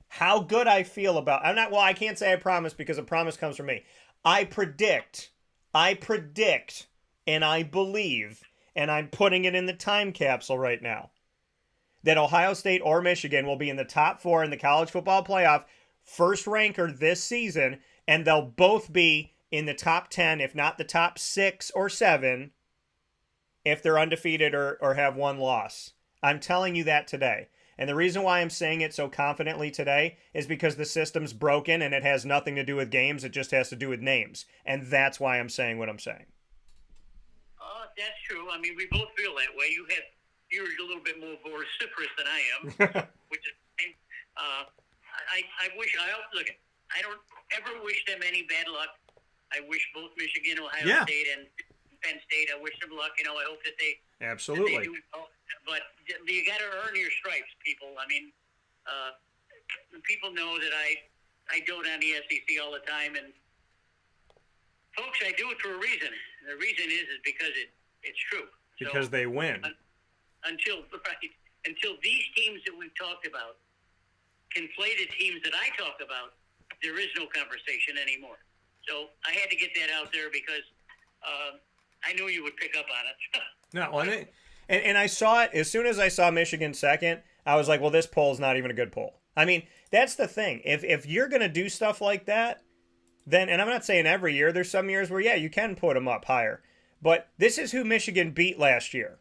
how good I feel about. I can't say I promise because a promise comes from me. I predict, and I believe, and I'm putting it in the time capsule right now, that Ohio State or Michigan will be in the top 4 in the college football playoff, first ranker this season, and they'll both be in the top 10, if not the top 6 or 7, if they're undefeated or have one loss. I'm telling you that today. And the reason why I'm saying it so confidently today is because the system's broken and it has nothing to do with games. It just has to do with names. And that's why I'm saying what I'm saying. That's true. I mean, we both feel that way. You're a little bit more vociferous than I am, which is fine. Look, I don't ever wish them any bad luck. I wish both Michigan, Ohio State, and Penn State, I wish them luck. I hope that they absolutely. That they do well. But you got to earn your stripes, people. I mean, people know that I dote on the SEC all the time, and folks, I do it for a reason. The reason is because it's true. Because they win. Until these teams that we've talked about can play the teams that I talk about, there is no conversation anymore. So I had to get that out there because I knew you would pick up on it. No, and I saw it as soon as I saw Michigan second. I was like, well, this poll is not even a good poll. I mean, that's the thing. If you're going to do stuff like that, then, and I'm not saying every year, there's some years where, yeah, you can put them up higher. But this is who Michigan beat last year.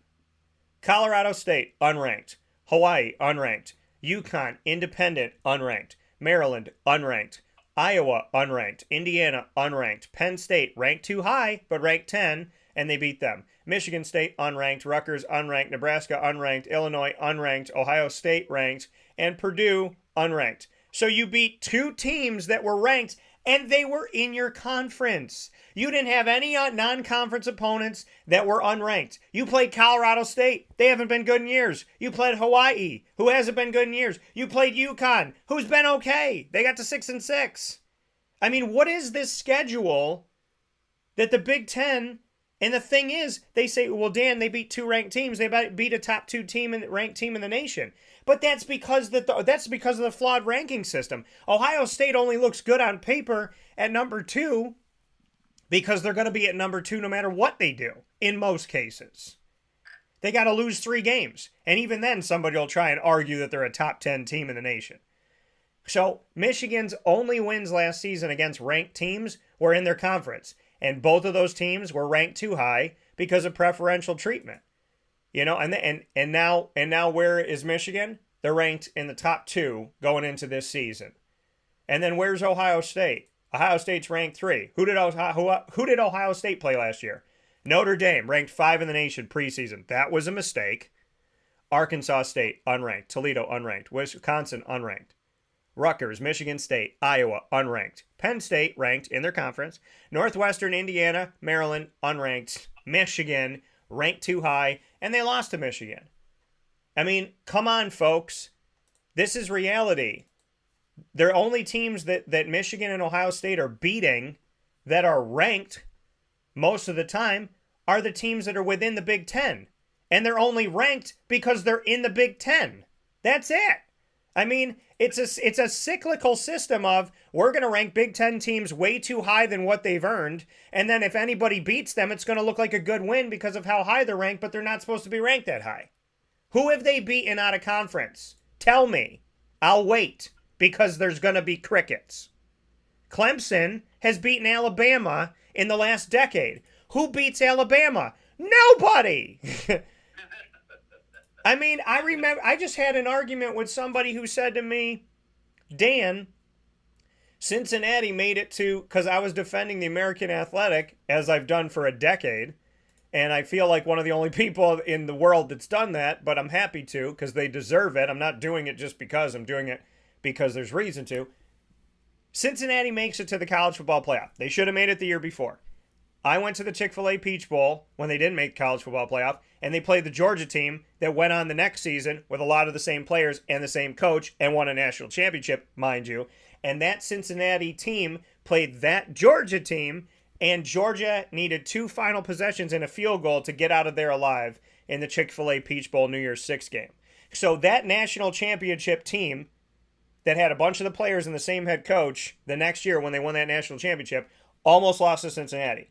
Colorado State, unranked. Hawaii, unranked. UConn, independent, unranked. Maryland, unranked. Iowa, unranked. Indiana, unranked. Penn State, ranked too high, but ranked 10, and they beat them. Michigan State, unranked. Rutgers, unranked. Nebraska, unranked. Illinois, unranked. Ohio State, ranked. And Purdue, unranked. So you beat 2 teams that were ranked, and they were in your conference. You didn't have any non-conference opponents that were unranked. You played Colorado State. They haven't been good in years. You played Hawaii, who hasn't been good in years. You played UConn, who's been okay. They got to 6-6. I mean, what is this schedule that the Big Ten, and the thing is, they say, well, Dan, they beat 2 ranked teams. They beat a top 2 ranked team in the nation. But that's because of the flawed ranking system. Ohio State only looks good on paper at number 2 because they're going to be at number 2 no matter what they do, in most cases. They got to lose 3 games. And even then, somebody will try and argue that they're a top 10 team in the nation. So Michigan's only wins last season against ranked teams were in their conference. And both of those teams were ranked too high because of preferential treatment. You know, and now where is Michigan? They're ranked in the top 2 going into this season. And then where's Ohio State? Ohio State's ranked 3. Who did Ohio State play last year? Notre Dame, ranked 5 in the nation preseason. That was a mistake. Arkansas State, unranked. Toledo, unranked. Wisconsin, unranked. Rutgers, Michigan State, Iowa, unranked. Penn State, ranked in their conference. Northwestern, Indiana, Maryland, unranked. Michigan, ranked too high, and they lost to Michigan. I mean, come on, folks. This is reality. They're only teams that Michigan and Ohio State are beating that are ranked most of the time are the teams that are within the Big Ten. And they're only ranked because they're in the Big Ten. That's it. I mean, it's a cyclical system of we're going to rank Big Ten teams way too high than what they've earned. And then if anybody beats them, it's going to look like a good win because of how high they're ranked, but they're not supposed to be ranked that high. Who have they beaten out of conference? Tell me. I'll wait because there's going to be crickets. Clemson has beaten Alabama in the last decade. Who beats Alabama? Nobody. I mean, I remember I just had an argument with somebody who said to me, Dan, Cincinnati made it to, because I was defending the American Athletic, as I've done for a decade, and I feel like one of the only people in the world that's done that, but I'm happy to, because they deserve it. I'm not doing it just because. I'm doing it because there's reason to. Cincinnati makes it to the college football playoff. They should have made it the year before. I went to the Chick-fil-A Peach Bowl when they didn't make college football playoff, and they played the Georgia team that went on the next season with a lot of the same players and the same coach and won a national championship, mind you. And that Cincinnati team played that Georgia team, and Georgia needed 2 final possessions and a field goal to get out of there alive in the Chick-fil-A Peach Bowl New Year's 6 game. So that national championship team that had a bunch of the players and the same head coach the next year when they won that national championship almost lost to Cincinnati.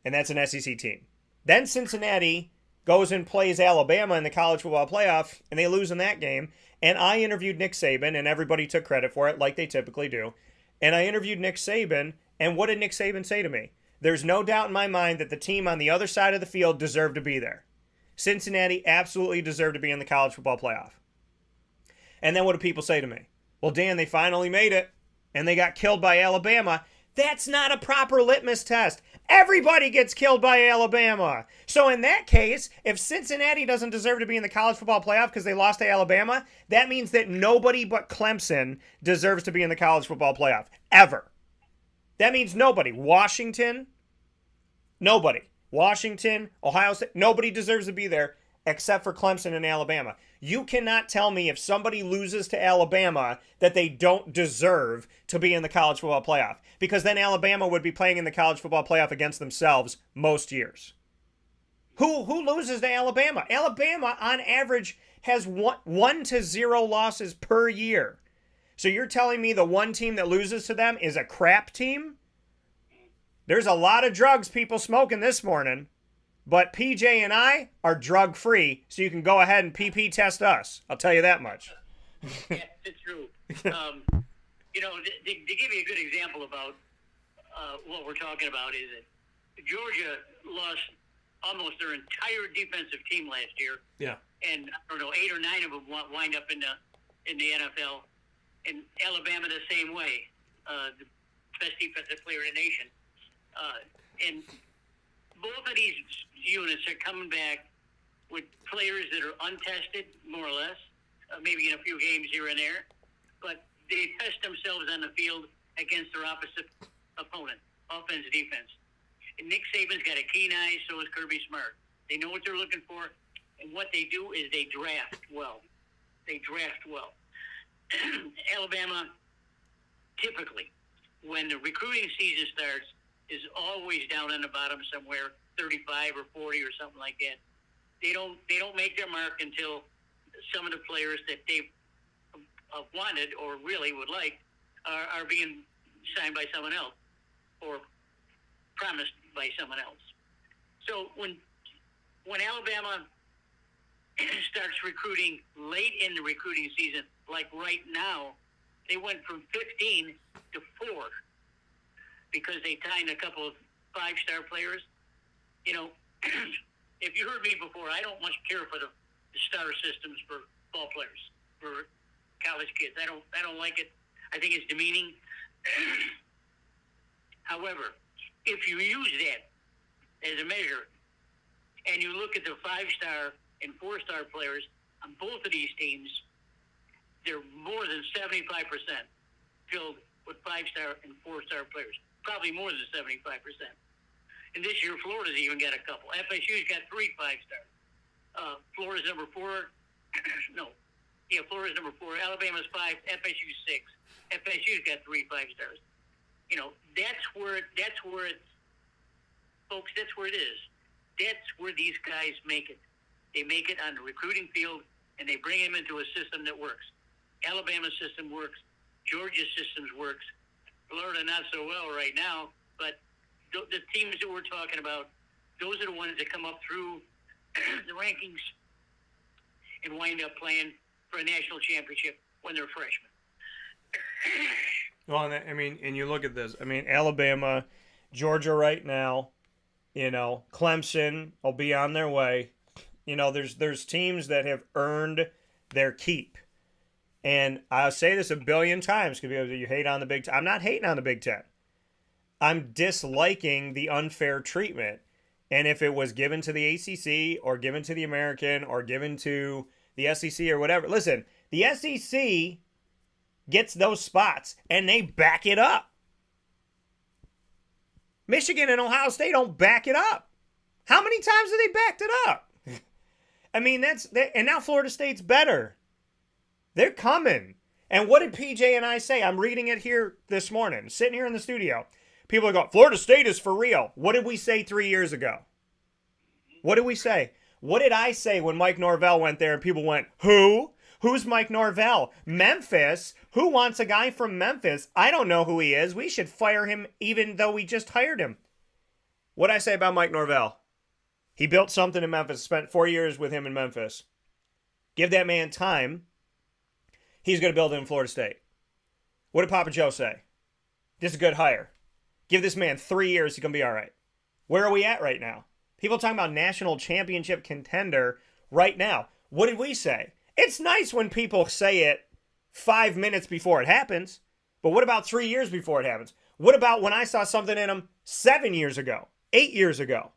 And that's an SEC team. Then Cincinnati goes and plays Alabama in the college football playoff, and they lose in that game. And I interviewed Nick Saban, and everybody took credit for it, like they typically do. And I interviewed Nick Saban, and what did Nick Saban say to me? There's no doubt in my mind that the team on the other side of the field deserved to be there. Cincinnati absolutely deserved to be in the college football playoff. And then what do people say to me? Well, Dan, they finally made it, and they got killed by Alabama. That's not a proper litmus test. Everybody gets killed by Alabama. So in that case, if Cincinnati doesn't deserve to be in the college football playoff because they lost to Alabama, that means that nobody but Clemson deserves to be in the college football playoff. Ever. That means nobody. Washington, nobody. Washington, Ohio State, nobody deserves to be there except for Clemson and Alabama. You cannot tell me if somebody loses to Alabama that they don't deserve to be in the college football playoff, because then Alabama would be playing in the college football playoff against themselves most years. Who loses to Alabama? Alabama, on average, has 1 to 0 losses per year. So you're telling me the one team that loses to them is a crap team? There's a lot of drugs people smoking this morning. But PJ and I are drug-free, so you can go ahead and PP test us. I'll tell you that much. Yeah, it's true. You know, to give you a good example about what we're talking about is that Georgia lost almost their entire defensive team last year. Yeah. And, I don't know, 8 or 9 of them wind up in the NFL. And Alabama the same way, the best defensive player in the nation. And both of these units are coming back with players that are untested, more or less, maybe in a few games here and there, but they test themselves on the field against their opposite opponent, offense, defense. And Nick Saban's got a keen eye, so is Kirby Smart. They know what they're looking for, and what they do is they draft well. Alabama, typically, when the recruiting season starts, is always down on the bottom somewhere, 35 or 40 or something like that. They don't make their mark until some of the players that they've wanted or really would like are being signed by someone else or promised by someone else. So when Alabama starts recruiting late in the recruiting season, like right now, they went from 15 to 4 because they signed a couple of 5-star players. You know, if you heard me before, I don't much care for the star systems for ball players, for college kids. I don't like it. I think it's demeaning. However, if you use that as a measure and you look at the 5-star and 4-star players on both of these teams, they're more than 75% filled with 5-star and 4-star players. Probably more than 75%. And this year, Florida's even got a couple. FSU's got 3 5-stars. Florida's number 4. Florida's number 4. Alabama's 5. FSU's 6. FSU's got 3 5-stars. That's where it's, folks. That's where it is. That's where these guys make it. They make it on the recruiting field, and they bring them into a system that works. Alabama's system works. Georgia's system works. Florida not so well right now, but the teams that we're talking about, those are the ones that come up through the rankings and wind up playing for a national championship when they're freshmen. Well, and you look at this. Alabama, Georgia right now, Clemson will be on their way. There's teams that have earned their keep. And I'll say this a billion times because you hate on the Big Ten. I'm not hating on the Big Ten. I'm disliking the unfair treatment. And if it was given to the ACC or given to the American or given to the SEC or whatever, listen, the SEC gets those spots and they back it up. Michigan and Ohio State don't back it up. How many times have they backed it up? And now Florida State's better. They're coming. And what did PJ and I say? I'm reading it here this morning, sitting here in the studio. People are going, Florida State is for real. What did we say 3 years ago? What did we say? What did I say when Mike Norvell went there and people went, who? Who's Mike Norvell? Memphis? Who wants a guy from Memphis? I don't know who he is. We should fire him even though we just hired him. What did I say about Mike Norvell? He built something in Memphis, spent 4 years with him in Memphis. Give that man time. He's going to build it in Florida State. What did Papa Joe say? This is a good hire. Give this man 3 years, he's going to be all right. Where are we at right now? People talking about national championship contender right now. What did we say? It's nice when people say it 5 minutes before it happens, but what about 3 years before it happens? What about when I saw something in him 7 years ago, 8 years ago?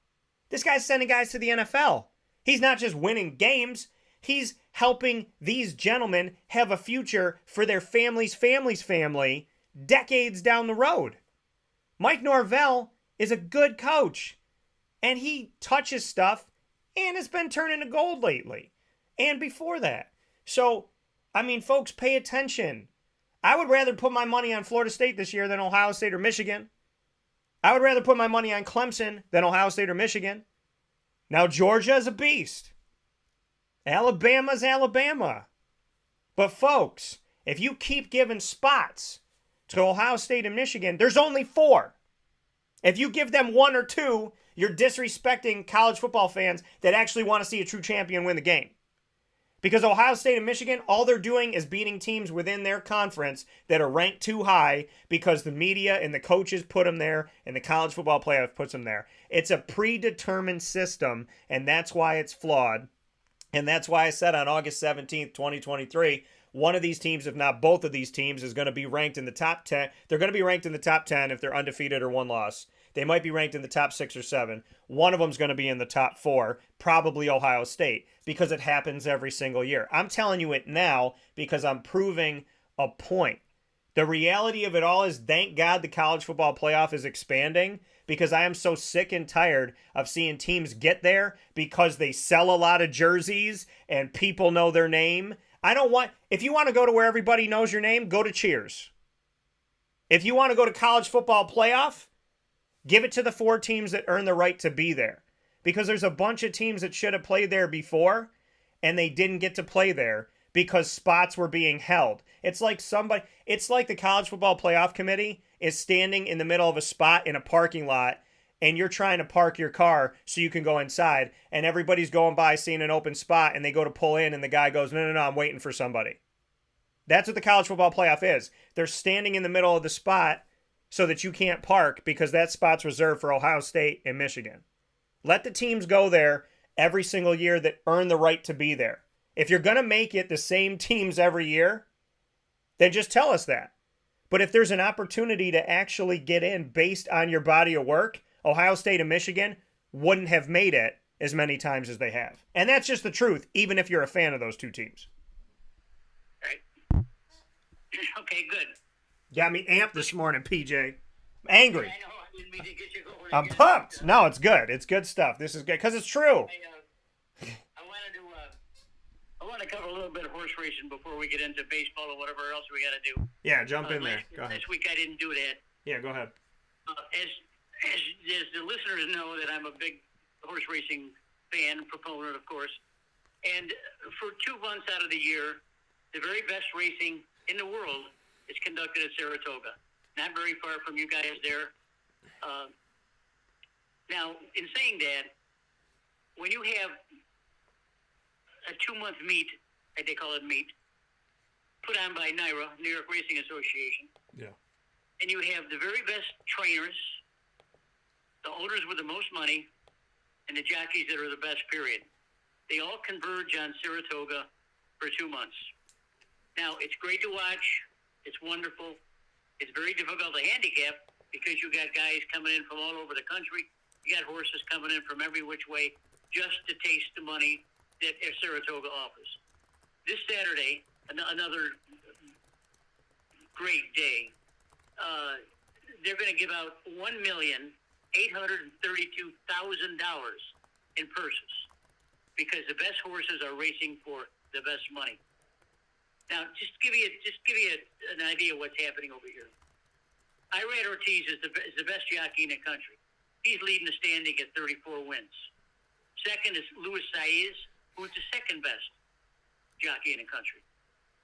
This guy's sending guys to the NFL. He's not just winning games. He's helping these gentlemen have a future for their family's family decades down the road. Mike Norvell is a good coach, and he touches stuff and has been turning to gold lately and before that. So, folks, pay attention. I would rather put my money on Florida State this year than Ohio State or Michigan. I would rather put my money on Clemson than Ohio State or Michigan. Now, Georgia is a beast. Alabama's Alabama. But, folks, if you keep giving spots to Ohio State and Michigan, there's only 4. If you give them 1 or 2, you're disrespecting college football fans that actually want to see a true champion win the game. Because Ohio State and Michigan, all they're doing is beating teams within their conference that are ranked too high because the media and the coaches put them there and the college football playoff puts them there. It's a predetermined system, and that's why it's flawed. And that's why I said on August 17th, 2023, one of these teams, if not both of these teams, is going to be ranked in the top 10. They're going to be ranked in the top 10 if they're undefeated or 1 loss. They might be ranked in the top 6 or 7. One of them's going to be in the top 4, probably Ohio State, because it happens every single year. I'm telling you it now because I'm proving a point. The reality of it all is, thank God the college football playoff is expanding, because I am so sick and tired of seeing teams get there because they sell a lot of jerseys and people know their name. If you want to go to where everybody knows your name, go to Cheers. If you want to go to college football playoff, give it to the 4 teams that earn the right to be there. Because there's a bunch of teams that should have played there before, and they didn't get to play there because spots were being held. It's like the college football playoff committee is standing in the middle of a spot in a parking lot, and you're trying to park your car so you can go inside, and everybody's going by seeing an open spot, and they go to pull in, and the guy goes, no, I'm waiting for somebody. That's what the college football playoff is. They're standing in the middle of the spot so that you can't park because that spot's reserved for Ohio State and Michigan. Let the teams go there every single year that earn the right to be there. If you're going to make it the same teams every year, then just tell us that. But if there's an opportunity to actually get in based on your body of work, Ohio State and Michigan wouldn't have made it as many times as they have. And that's just the truth, even if you're a fan of those 2 teams. Right. Okay, good. Got me amped this morning, PJ. Angry. I know. I didn't mean to get you going. I'm again, pumped. but, No, it's good. It's good stuff. This is good because it's true. I want to cover a little bit of horse racing before we get into baseball or whatever else we got to do. Yeah, jump in there. Go ahead. Last week I didn't do that. Yeah, go ahead. As the listeners know that I'm a big horse racing fan, proponent, of course. And for 2 months out of the year, the very best racing in the world is conducted at Saratoga. Not very far from you guys there. Now, in saying that, when you have a 2-month meet, like they call it meet, put on by NYRA, New York Racing Association, Yeah. and you have the very best trainers, the owners with the most money, and the jockeys that are the best, period. They all converge on Saratoga for 2 months. Now, it's great to watch. It's wonderful. It's very difficult to handicap because you got guys coming in from all over the country. You got horses coming in from every which way just to taste the money that Saratoga offers. This Saturday, another great day. They're going to give out $1,832,000 in purses because the best horses are racing for the best money. Now, just give you an idea of what's happening over here. Irad Ortiz is the best jockey in the country. He's leading the standing at 34 wins. Second is Luis Saez, who's the second best jockey in the country.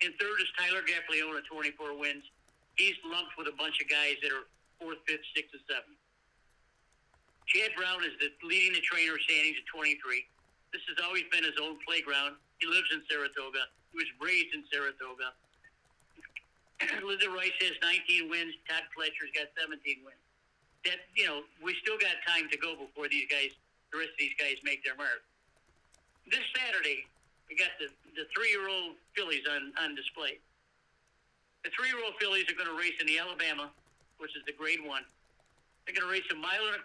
And third is Tyler Gaffalione at 24 wins. He's lumped with a bunch of guys that are 4th, 5th, 6th, and 7th. Chad Brown is leading the trainer standings at 23. This has always been his own playground. He lives in Saratoga. He was raised in Saratoga. Linda Rice has 19 wins. Todd Fletcher's got 17 wins. We still got time to go before the rest of these guys make their mark. This Saturday, we got the 3-year-old fillies on display. The 3-year-old fillies are going to race in the Alabama, which is the grade 1. They're going to race 1.25 miles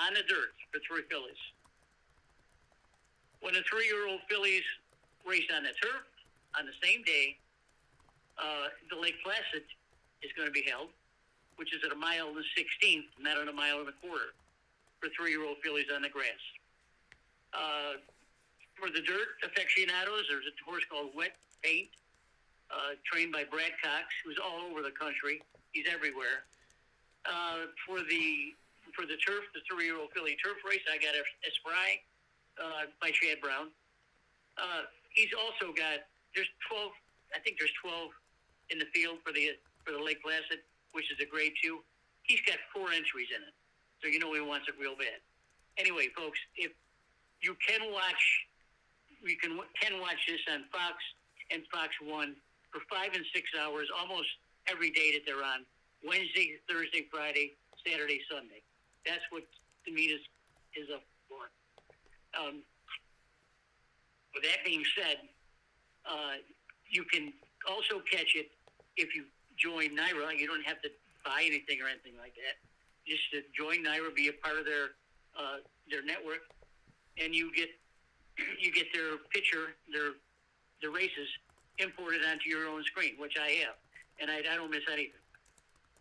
on the dirt for 3 fillies. When the 3-year-old fillies race on the turf on the same day, the Lake Placid is going to be held, which is at 1.16 miles, not at 1.25 miles, for 3-year-old fillies on the grass. For the dirt aficionados, there's a horse called Wet Paint, trained by Brad Cox, who's all over the country. He's everywhere. For the turf, the 3-year-old filly turf race, I got Esprit by Chad Brown. He's also got there's 12 in the field for the Lake Placid, which is a grade 2. He's got 4 entries in it, so he wants it real bad. Anyway, folks, if you can watch this on Fox and Fox 1 for 5 and 6 hours almost every day that they're on. Wednesday, Thursday, Friday, Saturday, Sunday. That's what the meet is up for. With that being said, you can also catch it if you join NYRA. You don't have to buy anything or anything like that. Just to join NYRA, be a part of their network, and you get their picture, their races imported onto your own screen, which I have, and I don't miss anything.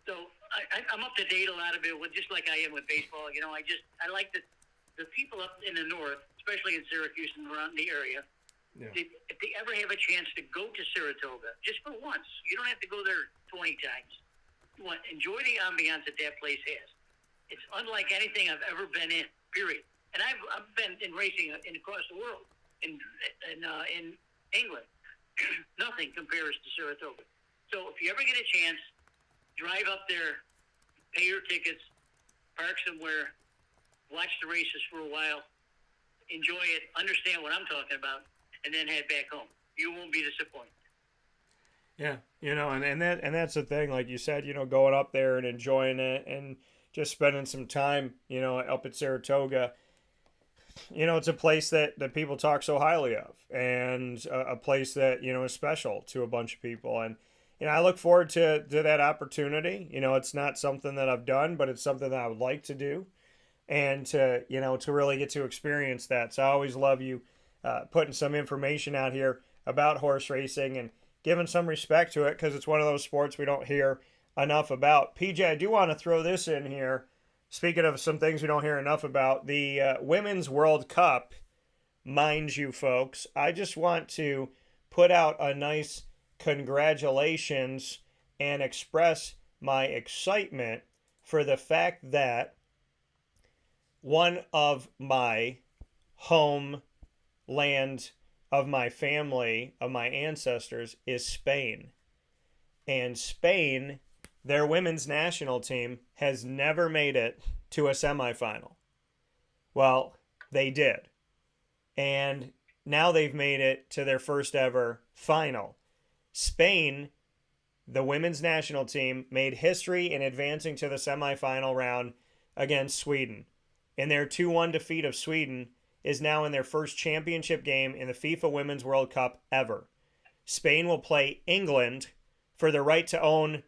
So I'm up to date a lot of it, just like I am with baseball. I like the people up in the north, especially in Syracuse and around the area. Yeah. If they ever have a chance to go to Saratoga, just for once, you don't have to go there 20 times. Enjoy the ambiance that place has. It's unlike anything I've ever been in, period. And I've been in racing across the world, in England. Nothing compares to Saratoga. So if you ever get a chance, drive up there, pay your tickets, park somewhere, watch the races for a while, enjoy it, understand what I'm talking about, and then head back home. You won't be disappointed. Yeah, and that's the thing, like you said, going up there and enjoying it and just spending some time, up at Saratoga. It's a place that people talk so highly of, and a place that, is special to a bunch of people. And, I look forward to that opportunity. It's not something that I've done, but it's something that I would like to do, and to really get to experience that. So I always love you putting some information out here about horse racing and giving some respect to it because it's one of those sports we don't hear enough about. PJ, I do want to throw this in here. Speaking of some things we don't hear enough about, the Women's World Cup, mind you, folks, I just want to put out a nice congratulations and express my excitement for the fact that one of my homeland of my family, of my ancestors, is Spain. And Spain, their women's national team, has never made it to a semifinal. Well, they did. And now they've made it to their first ever final. Spain, the women's national team, made history in advancing to the semifinal round against Sweden. And their 2-1 defeat of Sweden is now in their first championship game in the FIFA Women's World Cup ever. Spain will play England for the right to own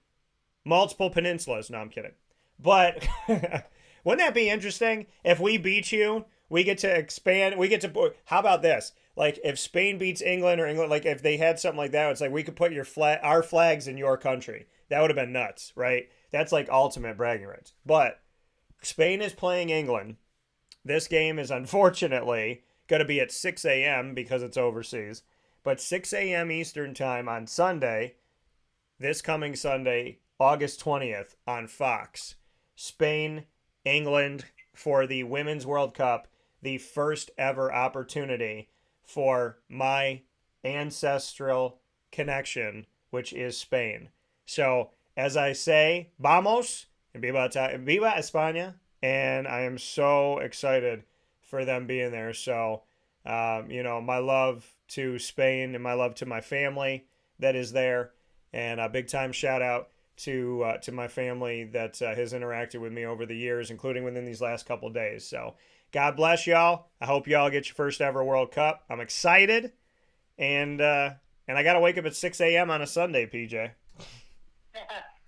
multiple peninsulas. No, I'm kidding. But wouldn't that be interesting? If we beat you, we get to expand. We get to. How about this? Like if Spain beats England, or England, like if they had something like that, it's like we could put our flags in your country. That would have been nuts, right? That's like ultimate bragging rights. But Spain is playing England. This game is unfortunately going to be at 6 a.m. because it's overseas. But 6 a.m. Eastern time on Sunday, this coming Sunday, August 20th on Fox. Spain, England for the Women's World Cup, the first ever opportunity for my ancestral connection, which is Spain. So, as I say, vamos, and viva España, and I am so excited for them being there. So, my love to Spain and my love to my family that is there, and a big time shout out to my family that has interacted with me over the years, including within these last couple of days. So, God bless y'all. I hope y'all get your first ever World Cup. I'm excited, and I got to wake up at 6 a.m. on a Sunday, PJ.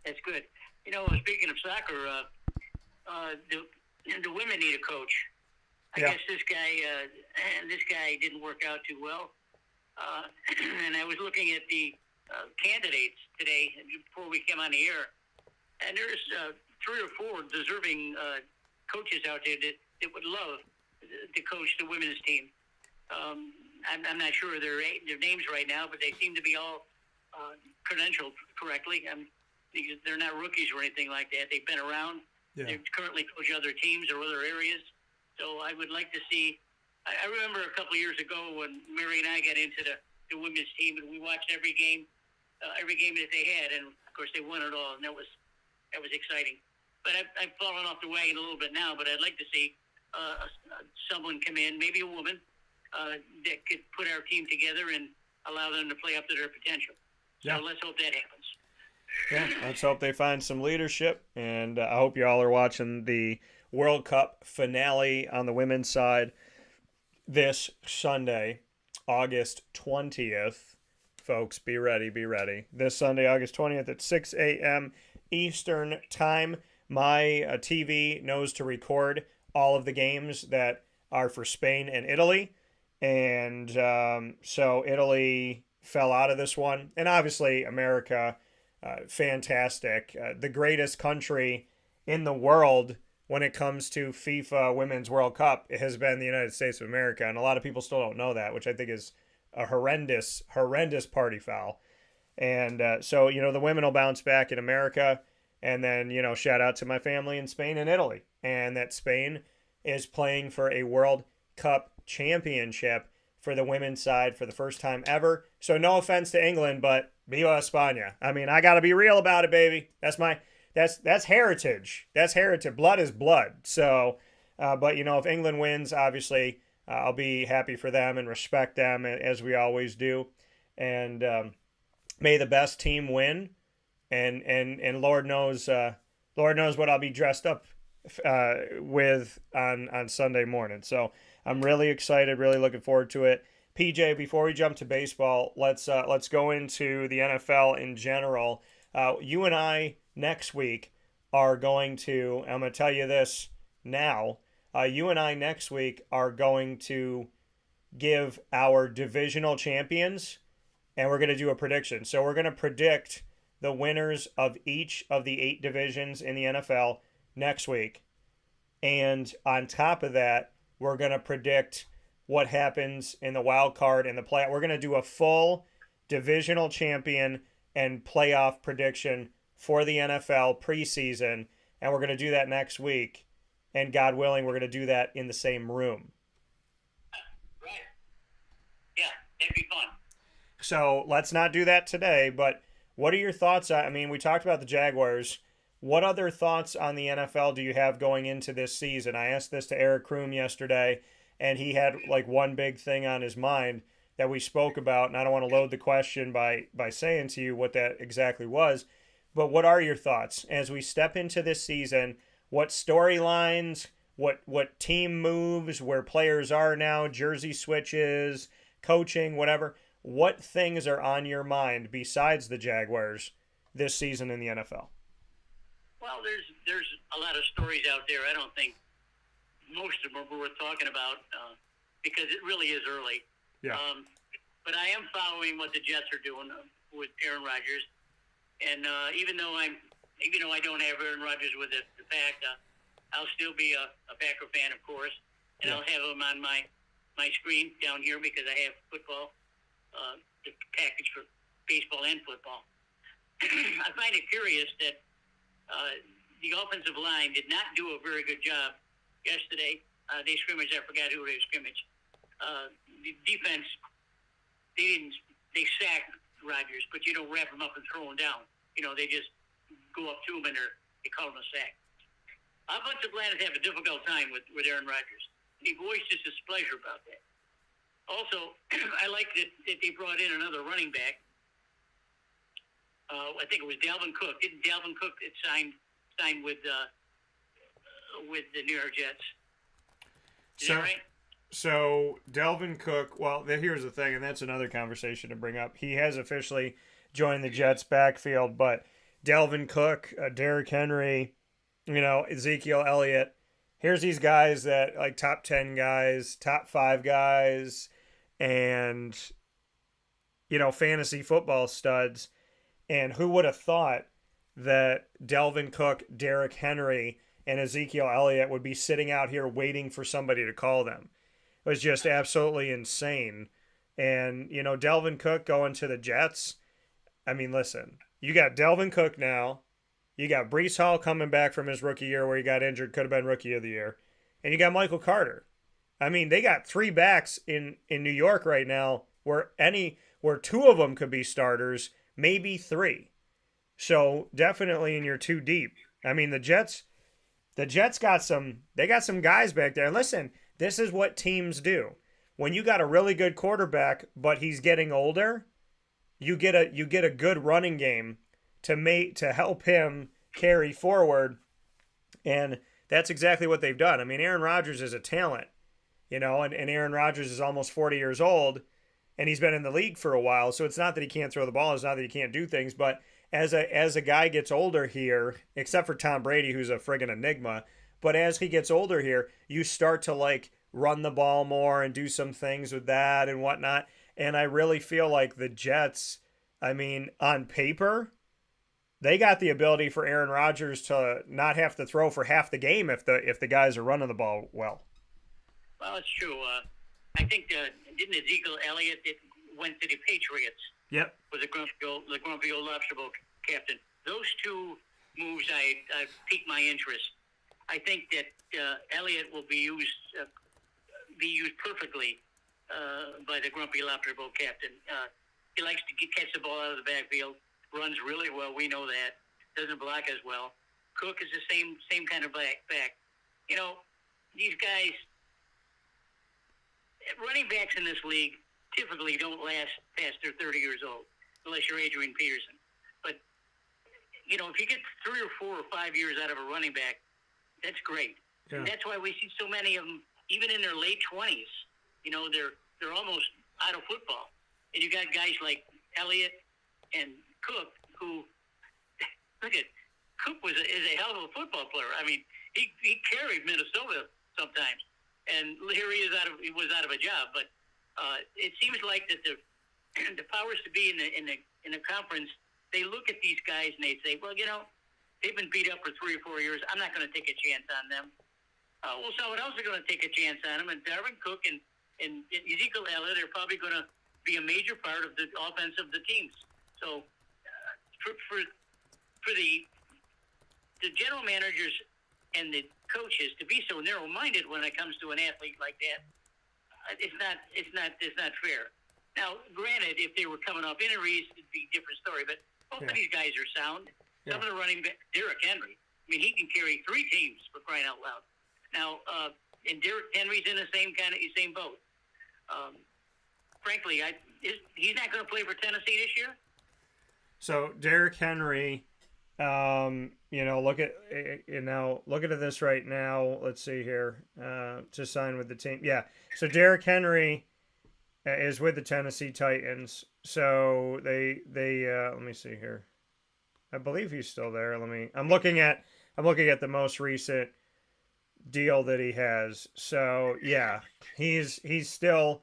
That's good. Speaking of soccer, the women need a coach. I guess this guy didn't work out too well. And I was looking at the candidates today before we came on the air, and there's 3 or 4 deserving coaches out there that would love to coach the women's team. I'm not sure of their names right now, but they seem to be all credentialed correctly. They're not rookies or anything like that. They've been around. Yeah. They currently coach other teams or other areas. So I would like to see. I remember a couple of years ago when Mary and I got into the women's team, and we watched every game that they had, and of course they won it all, and that was exciting. But I've fallen off the wagon a little bit now. But I'd like to see someone come in, maybe a woman, that could put our team together and allow them to play up to their potential. So let's hope that happens. Yeah, let's hope they find some leadership, and I hope you all are watching the World Cup finale on the women's side this Sunday, August 20th. Folks, be ready. This Sunday, August 20th at 6 a.m. Eastern Time. My TV knows to record all of the games that are for Spain and Italy, and so Italy fell out of this one, and obviously America. Fantastic. The greatest country in the world when it comes to FIFA Women's World Cup has been the United States of America. And a lot of people still don't know that, which I think is a horrendous party foul. And so, the women will bounce back in America. And then, shout out to my family in Spain and Italy. And that Spain is playing for a World Cup championship for the women's side for the first time ever. So no offense to England, but viva España. I mean, I got to be real about it, baby. That's heritage. That's heritage. Blood is blood. So, but if England wins, obviously, I'll be happy for them and respect them as we always do. And may the best team win. And Lord knows what I'll be dressed up with on Sunday morning. So I'm really excited, really looking forward to it. PJ, before we jump to baseball, let's go into the NFL in general. You and I next week are going to, I'm going to tell you this now, you and I next week are going to give our divisional champions and we're going to do a prediction. So we're going to predict the winners of each of the 8 divisions in the NFL next week. And on top of that, we're going to predict what happens in the wild card and the play. We're going to do a full divisional champion and playoff prediction for the NFL preseason. And we're going to do that next week. And God willing, we're going to do that in the same room. Right. Yeah, that'd be fun. So let's not do that today, but what are your thoughts? I mean, we talked about the Jaguars. What other thoughts on the NFL do you have going into this season? I asked this to Eric Kroom yesterday, and he had like one big thing on his mind that we spoke about, and I don't want to load the question by saying to you what that exactly was, but what are your thoughts as we step into this season? What storylines, what team moves, where players are now, jersey switches, coaching, whatever. What things are on your mind besides the Jaguars this season in the NFL? Well, there's a lot of stories out there. I don't think most of them are worth talking about because it really is early. Yeah. But I am following what the Jets are doing with Aaron Rodgers, and even though I don't have Aaron Rodgers with the Pack, I'll still be a Packer fan, of course, and I'll have him on my screen down here because I have football, the package for baseball and football. I find it curious that the offensive line did not do a very good job yesterday. They scrimmaged. I forgot who they scrimmaged. The defense, they sacked Rodgers, but you don't wrap him up and throw him down. They just go up to him and they call him a sack. Offensive line have a difficult time with Aaron Rodgers. He voiced his displeasure about that. Also, I like that they brought in another running back. I think it was Dalvin Cook. Didn't Dalvin Cook sign with the New York Jets? Is that right? So Dalvin Cook, well, here's the thing, and that's another conversation to bring up. He has officially joined the Jets backfield, but Dalvin Cook, Derrick Henry, Ezekiel Elliott, here's these guys that like top 10 guys, top 5 guys, and fantasy football studs. And who would have thought that Dalvin Cook, Derrick Henry, and Ezekiel Elliott would be sitting out here waiting for somebody to call them? It was just absolutely insane. And, Dalvin Cook going to the Jets. I mean, listen, you got Dalvin Cook now. You got Breece Hall coming back from his rookie year where he got injured, could have been rookie of the year. And you got Michael Carter. I mean, they got 3 backs in New York right now where 2 of them could be starters, maybe 3. So definitely in your 2 deep. I mean, the Jets got some guys back there. And listen, this is what teams do. When you got a really good quarterback, but he's getting older, you get a good running game to help him carry forward. And that's exactly what they've done. I mean, Aaron Rodgers is a talent, and Aaron Rodgers is almost 40 years old, and he's been in the league for a while. So it's not that he can't throw the ball. It's not that he can't do things. But as a guy gets older here, except for Tom Brady, who's a friggin' enigma, but as he gets older here, you start to run the ball more and do some things with that and whatnot. And I really feel like the Jets, I mean, on paper, they got the ability for Aaron Rodgers to not have to throw for half the game if the guys are running the ball well. Well, it's true. I think didn't Ezekiel Elliott went to the Patriots? Yep. Was the grumpy old lobster bowl captain. Those 2 moves I piqued my interest. I think that Elliott will be used perfectly by the grumpy lobster bowl captain. He likes to catch the ball out of the backfield. Runs really well. We know that. Doesn't block as well. Cook is the same kind of back. These guys, running backs in this league typically don't last past their 30 years old, unless you're Adrian Peterson. But, if you get 3 or 4 or 5 years out of a running back, that's great. Yeah. And that's why we see so many of them, even in their late 20s. They're almost out of football. And you got guys like Elliott and Cook, who look at Cook is a hell of a football player. I mean, he carried Minnesota sometimes, and here he was out of a job. But it seems like that the powers to be in the conference, they look at these guys and they say, well, they've been beat up for 3 or 4 years. I'm not going to take a chance on them. Well, someone else is going to take a chance on them, and Darvin Cook and Ezekiel Elliott are probably going to be a major part of the offense of the teams. So for the general managers and the coaches to be so narrow-minded when it comes to an athlete like that, it's not fair. Now, granted, if they were coming off injuries, it'd be a different story. But both of these guys are sound. Some of the running back, Derrick Henry. I mean, he can carry 3 teams for crying out loud. Now, and Derrick Henry's in the same boat. Frankly, he's not going to play for Tennessee this year. So Derrick Henry, look at this right now. Let's see here. To sign with the team. Yeah. So Derrick Henry is with the Tennessee Titans. So they let me see here. I believe he's still there. I'm looking at the most recent deal that he has. So yeah, he's going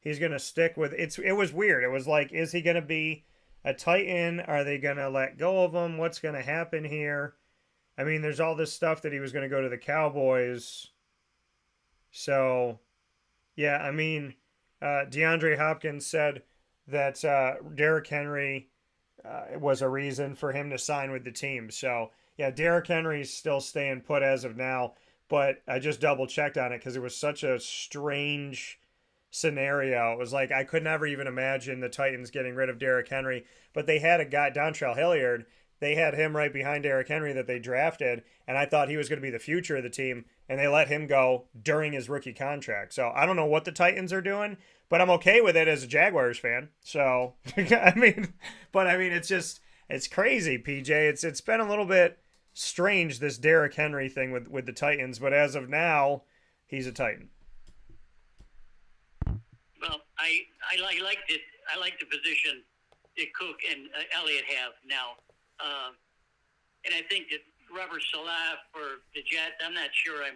to stick with it was weird. It was like, is he going to be a Titan? Are they going to let go of him? What's going to happen here? I mean, there's all this stuff that he was going to go to the Cowboys. So yeah, I mean, DeAndre Hopkins said that Derrick Henry was a reason for him to sign with the team. So yeah, Derrick Henry's still staying put as of now, but I just double checked on it because it was such a strange scenario. It was like I could never even imagine the Titans getting rid of Derrick Henry, but they had a guy, Dontrell Hilliard. They had him right behind Derrick Henry that they drafted, and I thought he was going to be the future of the team, and they let him go during his rookie contract. So I don't know what the Titans are doing, but I'm okay with it as a Jaguars fan. So I mean, it's crazy, PJ. It's been a little bit strange, this Derrick Henry thing with the Titans, but as of now, he's a Titan. Well, I like it. I like the position that Cook and Elliott have now, and I think that Robert Salah for the Jets. I'm not sure I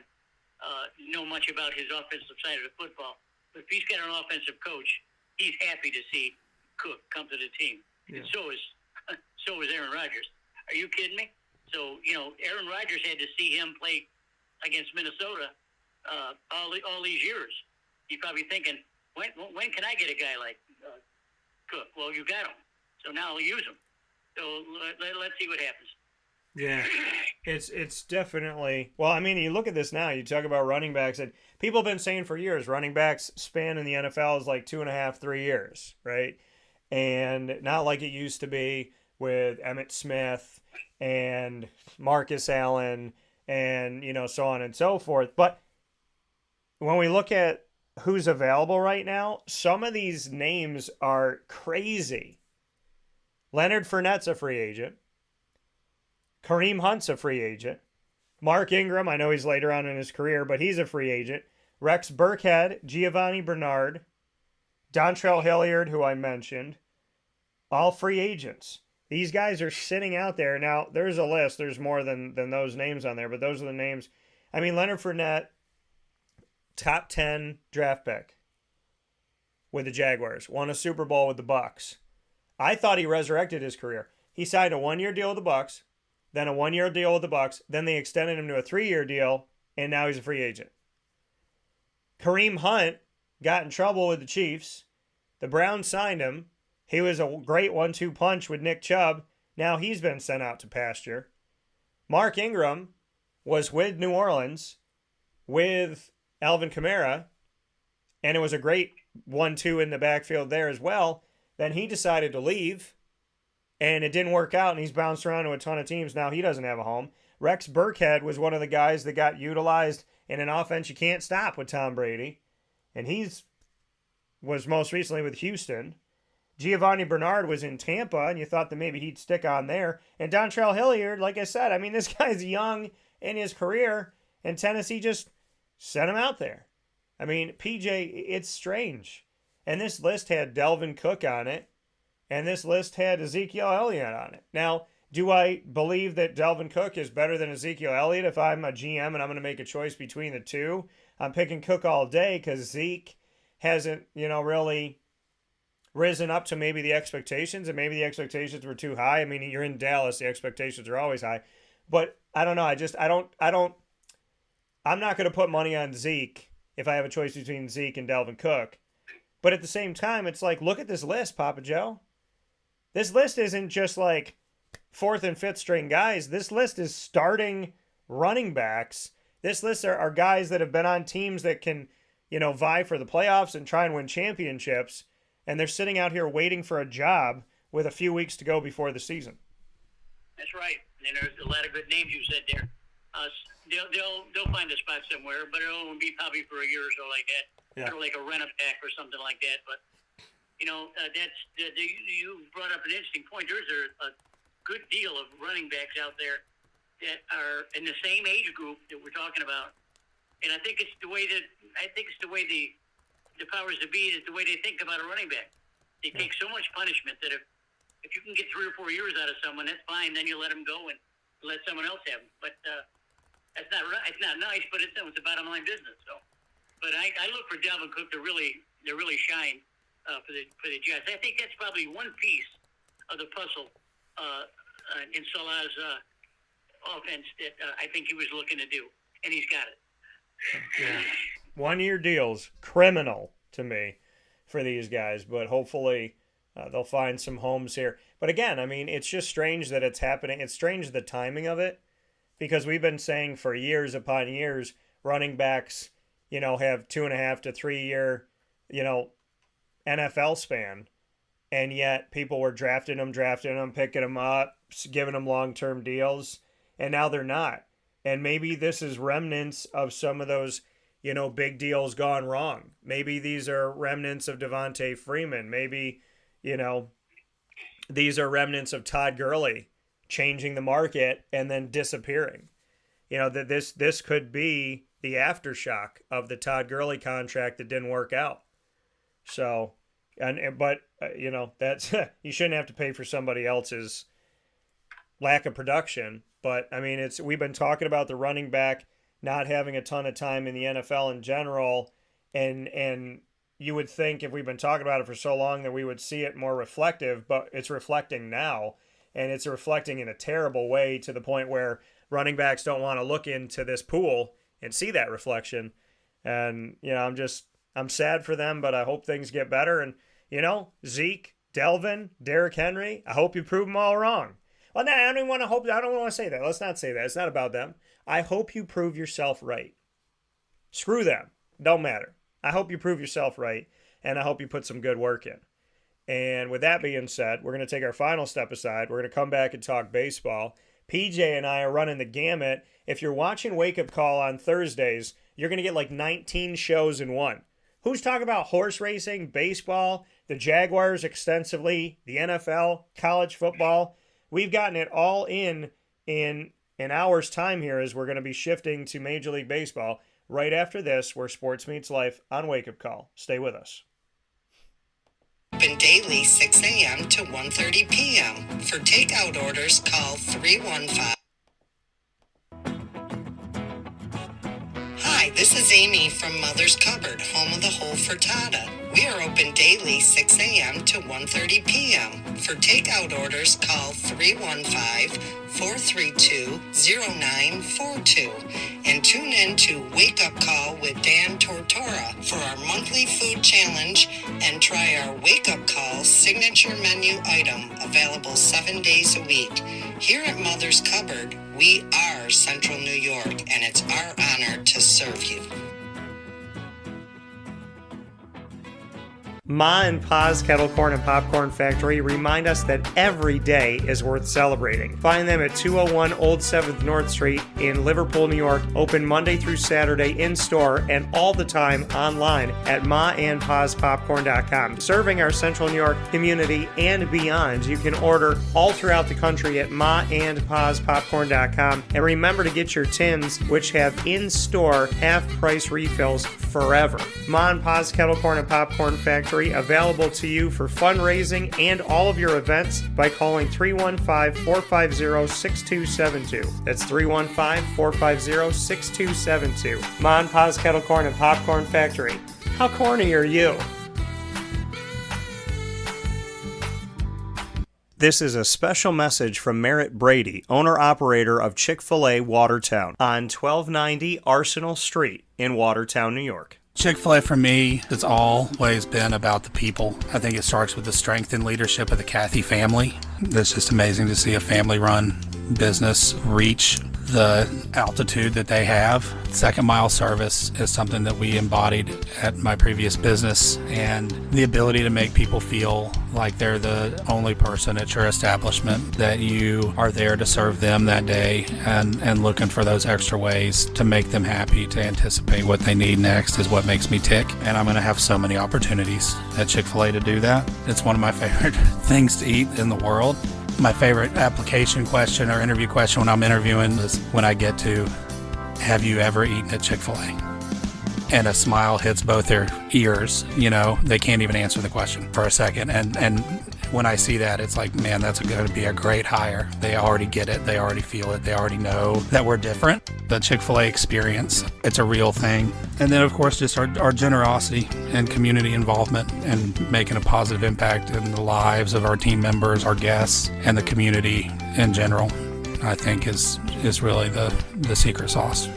know much about his offensive side of the football, but if he's got an offensive coach, he's happy to see Cook come to the team. Yeah. And so is Aaron Rodgers. Are you kidding me? So Aaron Rodgers had to see him play against Minnesota all these years. He's probably thinking, when can I get a guy like Cook? Well, you got him, so now I'll use him. So let's see what happens. Yeah, it's definitely, well, I mean, you look at this now, you talk about running backs, and people have been saying for years, running backs span in the NFL is like 2.5, 3 years, right? And not like it used to be with Emmitt Smith and Marcus Allen and, so on and so forth. But when we look at who's available right now, some of these names are crazy. Leonard Fournette's a free agent. Kareem Hunt's a free agent. Mark Ingram, I know he's later on in his career, but he's a free agent. Rex Burkhead, Giovanni Bernard, Dontrell Hilliard, who I mentioned, all free agents. These guys are sitting out there. Now, there's a list. There's more than those names on there, but those are the names. I mean, Leonard Fournette, top 10 draft pick with the Jaguars, won a Super Bowl with the Bucs. I thought he resurrected his career. He signed a 1-year deal with the Bucs, then a 1-year deal with the Bucs, then they extended him to a 3-year deal, and now he's a free agent. Kareem Hunt got in trouble with the Chiefs. The Browns signed him. He was a great 1-2 punch with Nick Chubb. Now he's been sent out to pasture. Mark Ingram was with New Orleans with Alvin Kamara, and it was a great 1-2 in the backfield there as well. Then he decided to leave, and it didn't work out, and he's bounced around to a ton of teams. Now he doesn't have a home. Rex Burkhead was one of the guys that got utilized in an offense you can't stop with Tom Brady, and was most recently with Houston. Giovanni Bernard was in Tampa, and you thought that maybe he'd stick on there. And Dontrell Hilliard, like I said, I mean, this guy's young in his career, and Tennessee just sent him out there. I mean, PJ, it's strange. And this list had Delvin Cook on it, and this list had Ezekiel Elliott on it. Now, do I believe that Delvin Cook is better than Ezekiel Elliott? If I'm a GM and I'm going to make a choice between the two, I'm picking Cook all day because Zeke hasn't, really risen up to maybe the expectations, and maybe the expectations were too high. I mean, you're in Dallas, the expectations are always high. But I don't know. I'm not going to put money on Zeke if I have a choice between Zeke and Dalvin Cook. But at the same time, it's like, look at this list, Papa Joe. This list isn't just like 4th and 5th string guys. This list is starting running backs. This list are guys that have been on teams that can, vie for the playoffs and try and win championships. And they're sitting out here waiting for a job with a few weeks to go before the season. That's right. And there's a lot of good names you said there. They'll find a spot somewhere, but it'll be probably for a year or so like that. Yeah. Or like a rent-a-pack or something like that. But, you brought up an interesting point. There's a good deal of running backs out there that are in the same age group that we're talking about. And I think it's the way the powers that be is the way they think about a running back. They take so much punishment that if you can get 3 or 4 years out of someone, that's fine. Then you let them go and let someone else have them. But that's not right. It's not nice, but it's a bottom line business. So, but I look for Dalvin Cook to really shine for the Jets. I think that's probably one piece of the puzzle in Salah's offense that I think he was looking to do, and he's got it. Yeah. 1-year deals, criminal to me for these guys, but hopefully they'll find some homes here. But again, I mean, it's just strange that it's happening. It's strange the timing of it, because we've been saying for years upon years, running backs, have 2.5 to 3 year, NFL span. And yet people were drafting them, picking them up, giving them long-term deals. And now they're not. And maybe this is remnants of some of those, big deals gone wrong. Maybe these are remnants of Devontae Freeman. Maybe, these are remnants of Todd Gurley changing the market and then disappearing. That this could be the aftershock of the Todd Gurley contract that didn't work out. So, but that's you shouldn't have to pay for somebody else's lack of production. But I mean, we've been talking about the running back not having a ton of time in the NFL in general, and you would think if we've been talking about it for so long that we would see it more reflective, but it's reflecting now, and it's reflecting in a terrible way to the point where running backs don't want to look into this pool and see that reflection. And, I'm sad for them, but I hope things get better. And, Zeke, Delvin, Derrick Henry, I hope you prove them all wrong. Well, no, I don't want to say that. Let's not say that. It's not about them. I hope you prove yourself right. Screw them. Don't matter. I hope you prove yourself right, and I hope you put some good work in. And with that being said, we're going to take our final step aside. We're going to come back and talk baseball. PJ and I are running the gamut. If you're watching Wake Up Call on Thursdays, you're going to get like 19 shows in one. Who's talking about horse racing, baseball, the Jaguars extensively, the NFL, college football? We've gotten it all in an hour's time here as we're going to be shifting to Major League Baseball right after this, where sports meets life on Wake Up Call. Stay with us. Open daily 6 a.m. to 1:30 p.m. For takeout orders, call 315. Hi, this is Amy from Mother's Cupboard, home of the whole frittata. We are open daily 6 a.m. to 1:30 p.m. For takeout orders, call 315-432-0942. And tune in to Wake Up Call with Dan Tortora for our monthly food challenge and try our Wake Up Call signature menu item available 7 days a week. Here at Mother's Cupboard, we are Central New York, and it's our honor to serve you. Ma and Pa's Kettle Corn and Popcorn Factory remind us that every day is worth celebrating. Find them at 201 Old 7th North Street in Liverpool, New York. Open Monday through Saturday in-store and all the time online at maandpaspopcorn.com. Serving our Central New York community and beyond, you can order all throughout the country at maandpaspopcorn.com. And remember to get your tins, which have in-store half-price refills forever. Ma and Pa's Kettle Corn and Popcorn Factory, available to you for fundraising and all of your events by calling 315-450-6272. That's 315-450-6272. Ma and Pa's Kettle Corn and Popcorn Factory. How corny are you? This is a special message from Merritt Brady, owner-operator of Chick-fil-A Watertown on 1290 Arsenal Street in Watertown, New York. Chick-fil-A for me has always been about the people. I think it starts with the strength and leadership of the Cathy family. It's just amazing to see a family-run business reach the altitude that they have. Second mile service is something that we embodied at my previous business, and the ability to make people feel like they're the only person at your establishment, that you are there to serve them that day and looking for those extra ways to make them happy, to anticipate what they need next is what makes me tick. And I'm going to have so many opportunities at Chick-fil-A to do that. It's one of my favorite things to eat in the world. My favorite application question or interview question when I'm interviewing is when I get to, have you ever eaten at Chick-fil-A? And a smile hits both their ears. You know, they can't even answer the question for a second. And when I see that, it's like, man, that's going to be a great hire. They already get it. They already feel it. They already know that we're different. The Chick-fil-A experience, it's a real thing. And then, of course, just our generosity and community involvement and making a positive impact in the lives of our team members, our guests, and the community in general, I think is really the secret sauce.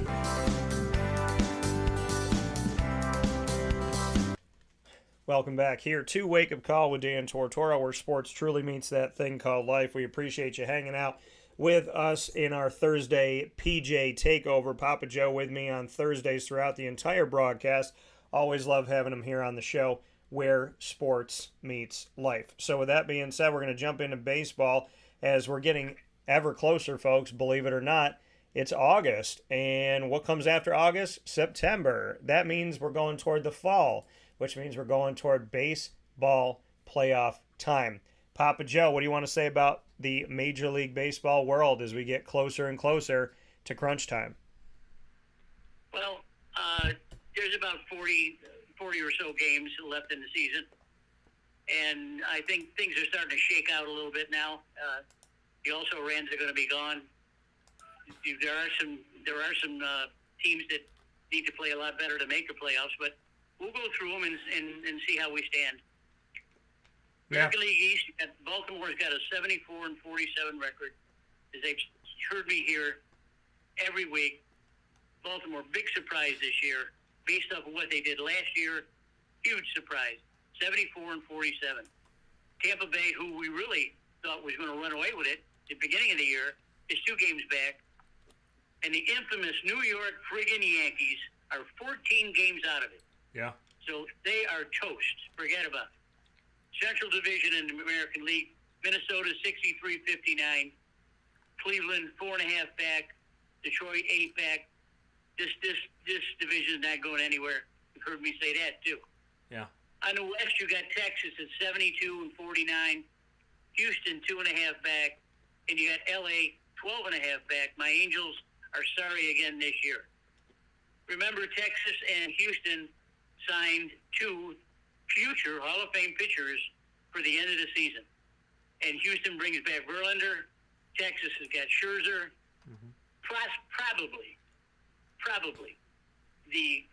Welcome back here to Wake Up Call with Dan Tortora, where sports truly meets that thing called life. We appreciate you hanging out with us in our Thursday PJ Takeover. Papa Joe with me on Thursdays throughout the entire broadcast. Always love having him here on the show where sports meets life. So with that being said, we're going to jump into baseball as we're getting ever closer, folks. Believe it or not, it's August. And what comes after August? September. That means we're going toward the fall, which means we're going toward baseball playoff time. Papa Joe, what do you want to say about the Major League Baseball world as we get closer and closer to crunch time? Well, there's about 40 or so games left in the season, and I think things are starting to shake out a little bit now. The also-rans are going to be gone. There are some teams that need to play a lot better to make the playoffs, but we'll go through them and see how we stand. American League East, Baltimore's got a 74-47 record. As they've heard me here every week, Baltimore, big surprise this year, based off of what they did last year. Huge surprise, 74-47. Tampa Bay, who we really thought was going to run away with it at the beginning of the year, is 2 games back. And the infamous New York friggin' Yankees are 14 games out of it. Yeah. So they are toast. Forget about it. Central Division in the American League, Minnesota 63-59, Cleveland 4.5 back, Detroit 8 back. This division is not going anywhere. You've heard me say that too. Yeah. On the West, you got Texas at 72-49, Houston 2.5 back, and you got LA 12.5 back. My Angels are sorry again this year. Remember, Texas and Houston signed 2 future Hall of Fame pitchers for the end of the season. And Houston brings back Verlander. Texas has got Scherzer. Mm-hmm. Probably the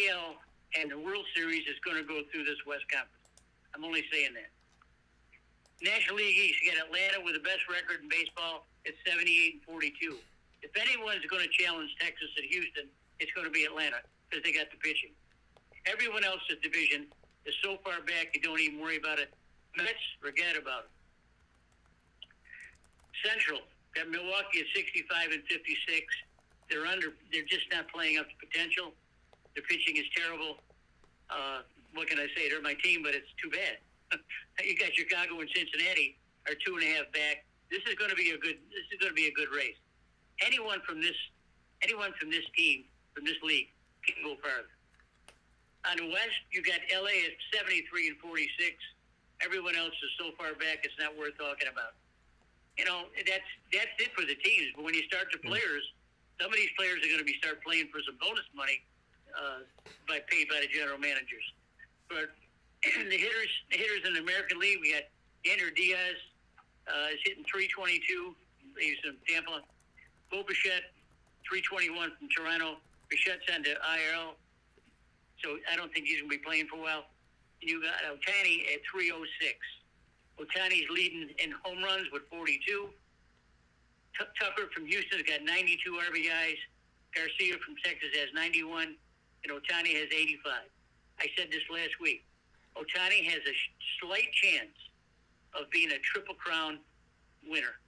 AL and the World Series is going to go through this West Conference. I'm only saying that. National League East, you got Atlanta with the best record in baseball at 78-42. If anyone's going to challenge Texas and Houston, it's going to be Atlanta because they got the pitching. Everyone else's division is so far back you don't even worry about it. Mets, forget about it. Central, got Milwaukee at 65-56. They're just not playing up to potential. Their pitching is terrible. What can I say? They're my team, but it's too bad. You got Chicago and Cincinnati are 2.5 back. This is going to be a good race. Anyone from this team, from this league, can go farther. On the West, you got LA at 73-46. Everyone else is so far back, it's not worth talking about. You know, that's it for the teams. But when you start the players, some of these players are going to start playing for some bonus money paid by the general managers. But the hitters in the American League, we got Andrew Diaz is hitting 322. He's in Tampa. Bo Bichette, 321 from Toronto. Bichette's on the IL, so I don't think he's going to be playing for a while. And you got Otani at 306. Otani's leading in home runs with 42. Tucker from Houston's got 92 RBIs. Garcia from Texas has 91, and Otani has 85. I said this last week. Otani has a slight chance of being a Triple Crown winner,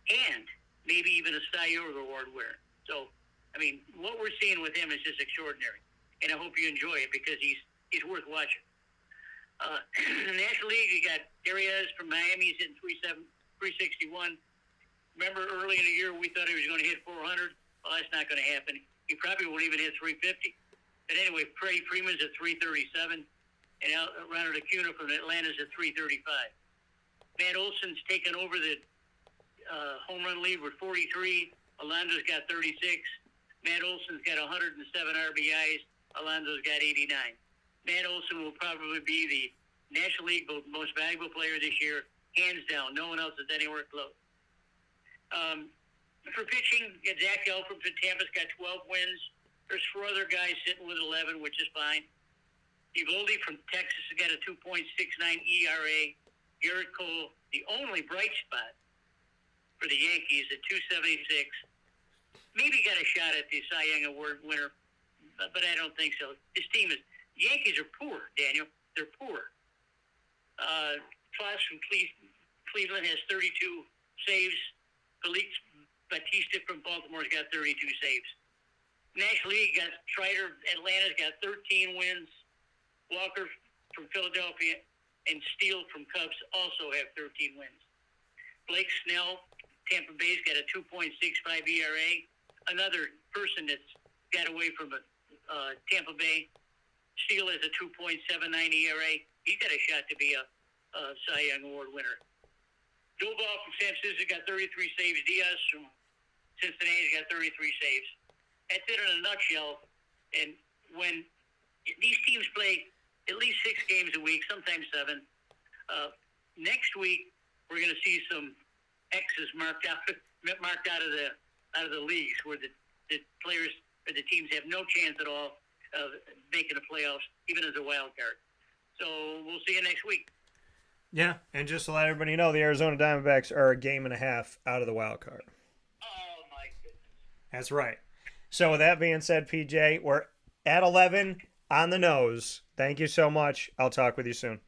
and maybe even a Cy Young Award winner. So, I mean, what we're seeing with him is just extraordinary, and I hope you enjoy it because he's worth watching. In the National League, you got Arias from Miami. He's hitting 361. Remember, early in the year, we thought he was going to hit 400. Well, that's not going to happen. He probably won't even hit 350. But anyway, Freddie Freeman's at 337, and Ronald Acuna from Atlanta's at 335. Matt Olson's taken over the home run lead with 43. Alonso's got 36. Matt Olson's got 107 RBIs. Alonso's got 89. Matt Olson will probably be the National League most valuable player this year, hands down. No one else is anywhere close. For pitching, Zach Elford from Tampa's got 12 wins. There's 4 other guys sitting with 11, which is fine. Evaldi from Texas has got a 2.69 ERA. Garrett Cole, the only bright spot for the Yankees at 276. Maybe got a shot at the Cy Young Award winner, but I don't think so. His team is – Yankees are poor, Daniel. They're poor. Foss from Cleveland has 32 saves. Felix Bautista from Baltimore's got 32 saves. National League got Strider, Atlanta's got 13 wins. Walker from Philadelphia and Steele from Cubs also have 13 wins. Blake Snell, Tampa Bay's got a 2.65 ERA. Another person that's got away from Tampa Bay. Steele has a 2.79 ERA. He's got a shot to be a Cy Young Award winner. Doval from San Francisco got 33 saves. Diaz from Cincinnati's got 33 saves. That's it in a nutshell. And when these teams play at least 6 games a week, sometimes 7, next week we're going to see some X's marked out of the leagues where the players or the teams have no chance at all of making the playoffs, even as a wild card. So we'll see you next week. Yeah, and just to let everybody know, the Arizona Diamondbacks are a game and a half out of the wild card. Oh, my goodness. That's right. So with that being said, PJ, we're at 11 on the nose. Thank you so much. I'll talk with you soon.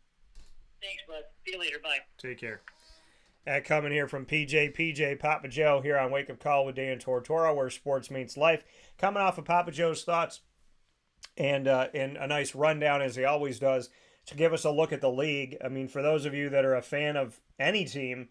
Thanks, bud. See you later. Bye. Take care. Coming here from PJ Papa Joe here on Wake Up Call with Dan Tortora, where sports meets life. Coming off of Papa Joe's thoughts and a nice rundown, as he always does, to give us a look at the league. I mean, for those of you that are a fan of any team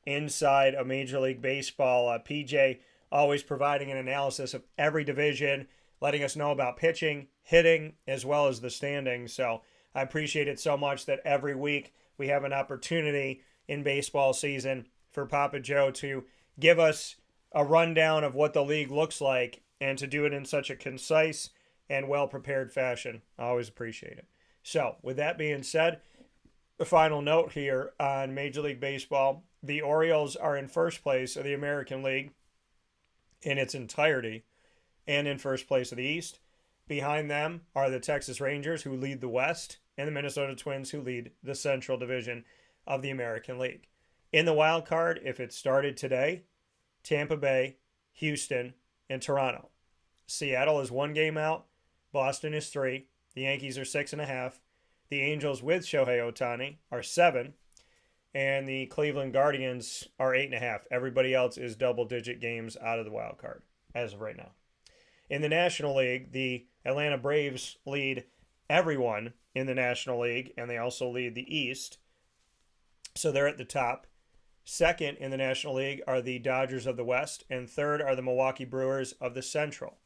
inside of Major League Baseball, PJ always providing an analysis of every division, letting us know about pitching, hitting, as well as the standings. So I appreciate it so much that every week we have an opportunity in baseball season for Papa Joe to give us a rundown of what the league looks like and to do it in such a concise and well-prepared fashion. I always appreciate it. So, with that being said, the final note here on Major League Baseball, the Orioles are in first place of the American League in its entirety and in first place of the East. Behind them are the Texas Rangers, who lead the West, and the Minnesota Twins, who lead the Central Division of the American League. In the wild card, if it started today, Tampa Bay, Houston, and Toronto. Seattle is 1 game out. Boston is 3. The Yankees are 6.5. The Angels with Shohei Ohtani are 7. And the Cleveland Guardians are 8.5. Everybody else is double-digit games out of the wild card as of right now. In the National League, the Atlanta Braves lead everyone in the National League, and they also lead the East. So they're at the top. Second in the National League are the Dodgers of the West, and third are the Milwaukee Brewers of the Central,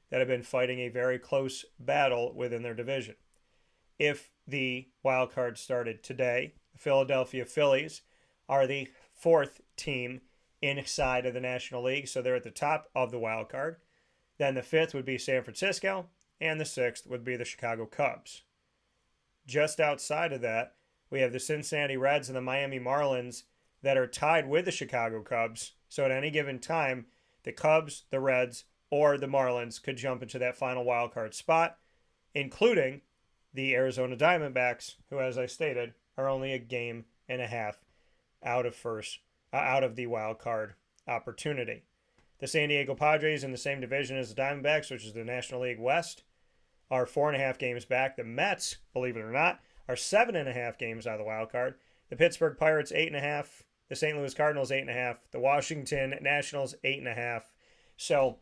that have been fighting a very close battle within their division. If the wild card started today, the Philadelphia Phillies are the 4th team inside of the National League, so they're at the top of the wild card. Then the 5th would be San Francisco, and the 6th would be the Chicago Cubs. Just outside of that, we have the Cincinnati Reds and the Miami Marlins that are tied with the Chicago Cubs, so at any given time, the Cubs, the Reds, or the Marlins could jump into that final wildcard spot, including the Arizona Diamondbacks, who, as I stated, are only a game out of the wild card opportunity. The San Diego Padres in the same division as the Diamondbacks, which is the National League West, are 4.5 games back. The Mets, believe it or not, are 7.5 games out of the wild card. The Pittsburgh Pirates 8.5. The St. Louis Cardinals 8.5. The Washington Nationals 8.5. So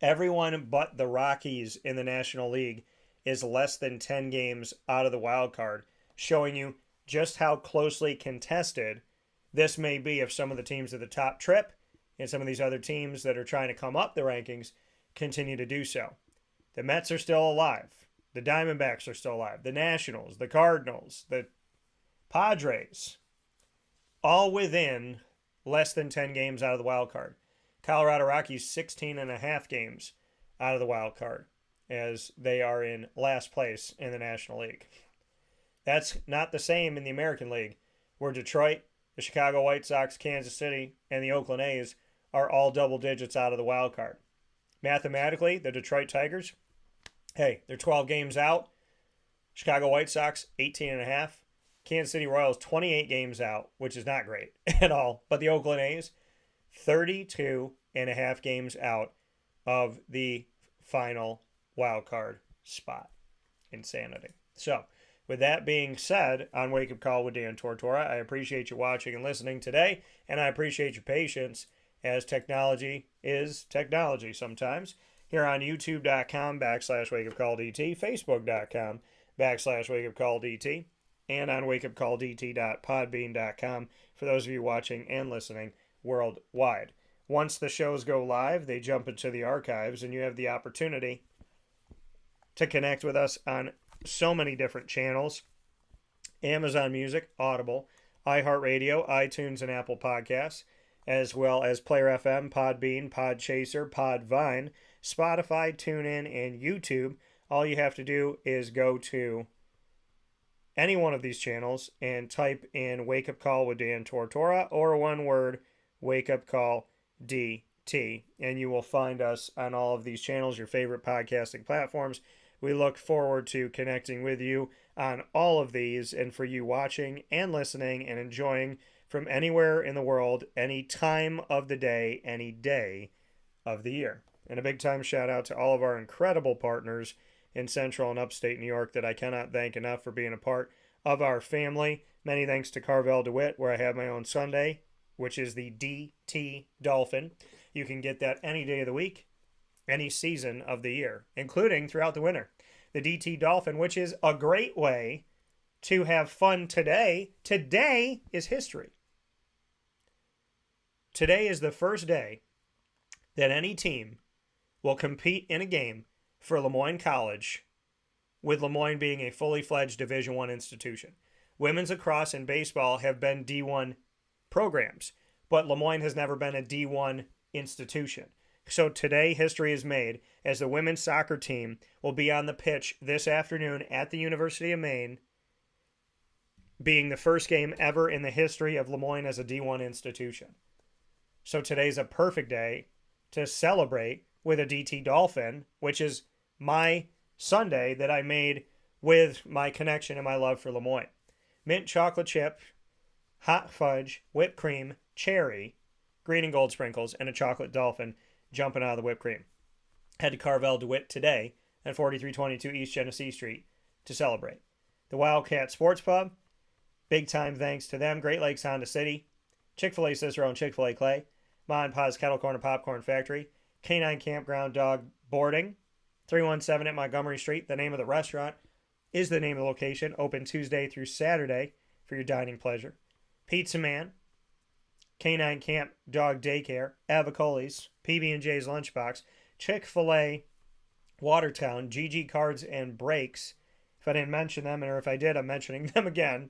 everyone but the Rockies in the National League is less than 10 games out of the wild card, showing you just how closely contested this may be if some of the teams at the top trip and some of these other teams that are trying to come up the rankings continue to do so. The Mets are still alive. The Diamondbacks are still alive. The Nationals, the Cardinals, the Padres, all within less than 10 games out of the wild card. Colorado Rockies 16.5 games out of the wild card as they are in last place in the National League. That's not the same in the American League, where Detroit, the Chicago White Sox, Kansas City, and the Oakland A's are all double digits out of the wild card. Mathematically, the Detroit Tigers, hey, they're 12 games out. Chicago White Sox, 18.5. Kansas City Royals, 28 games out, which is not great at all. But the Oakland A's, 32.5 games out of the final wild card spot. Insanity. So, with that being said, on Wake Up Call with Dan Tortora, I appreciate you watching and listening today, and I appreciate your patience as technology is technology sometimes. Here on youtube.com/wakeupcalldt, facebook.com/wakeupcalldt, and on wakeupcalldt.podbean.com for those of you watching and listening worldwide. Once the shows go live, they jump into the archives, and you have the opportunity to connect with us on so many different channels: Amazon Music, Audible, iHeartRadio, iTunes, and Apple Podcasts, as well as Player FM, Podbean, Podchaser, Podvine, Spotify, TuneIn, and YouTube. All you have to do is go to any one of these channels and type in Wake Up Call with Dan Tortora, or one word, Wake Up Call DT, and you will find us on all of these channels, your favorite podcasting platforms. We look forward to connecting with you on all of these, and for you watching and listening and enjoying from anywhere in the world, any time of the day, any day of the year. And a big time shout out to all of our incredible partners in Central and Upstate New York that I cannot thank enough for being a part of our family. Many thanks to Carvel DeWitt, where I have my own Sunday, which is the DT Dolphin. You can get that any day of the week, any season of the year, including throughout the winter. The DT Dolphin, which is a great way to have fun today. Today is history. Today is the first day that any team will compete in a game for Lemoyne College, with Lemoyne being a fully fledged Division I institution. Women's lacrosse and baseball have been D1 programs, but Lemoyne has never been a D1 institution. So today, history is made as the women's soccer team will be on the pitch this afternoon at the University of Maine, being the first game ever in the history of Lemoyne as a D1 institution. So today's a perfect day to celebrate with a DT Dolphin, which is my Sunday that I made with my connection and my love for Lemoyne. Mint chocolate chip, hot fudge, whipped cream, cherry, green and gold sprinkles, and a chocolate dolphin jumping out of the whipped cream. Head to Carvel DeWitt today at 4322 East Genesee Street to celebrate. The Wildcat Sports Pub, big time thanks to them. Great Lakes Honda City, Chick-fil-A Cicero and Chick-fil-A Clay, Ma and Pa's Kettle Corn and Popcorn Factory, Canine Campground Dog Boarding, 317 at Montgomery Street. The name of the restaurant is the name of the location, open Tuesday through Saturday for your dining pleasure. Pizza Man, Canine Camp Dog Daycare, Avicoli's, PB&J's Lunchbox, Chick-fil-A, Watertown, GG Cards and Breaks, if I didn't mention them, or if I did, I'm mentioning them again,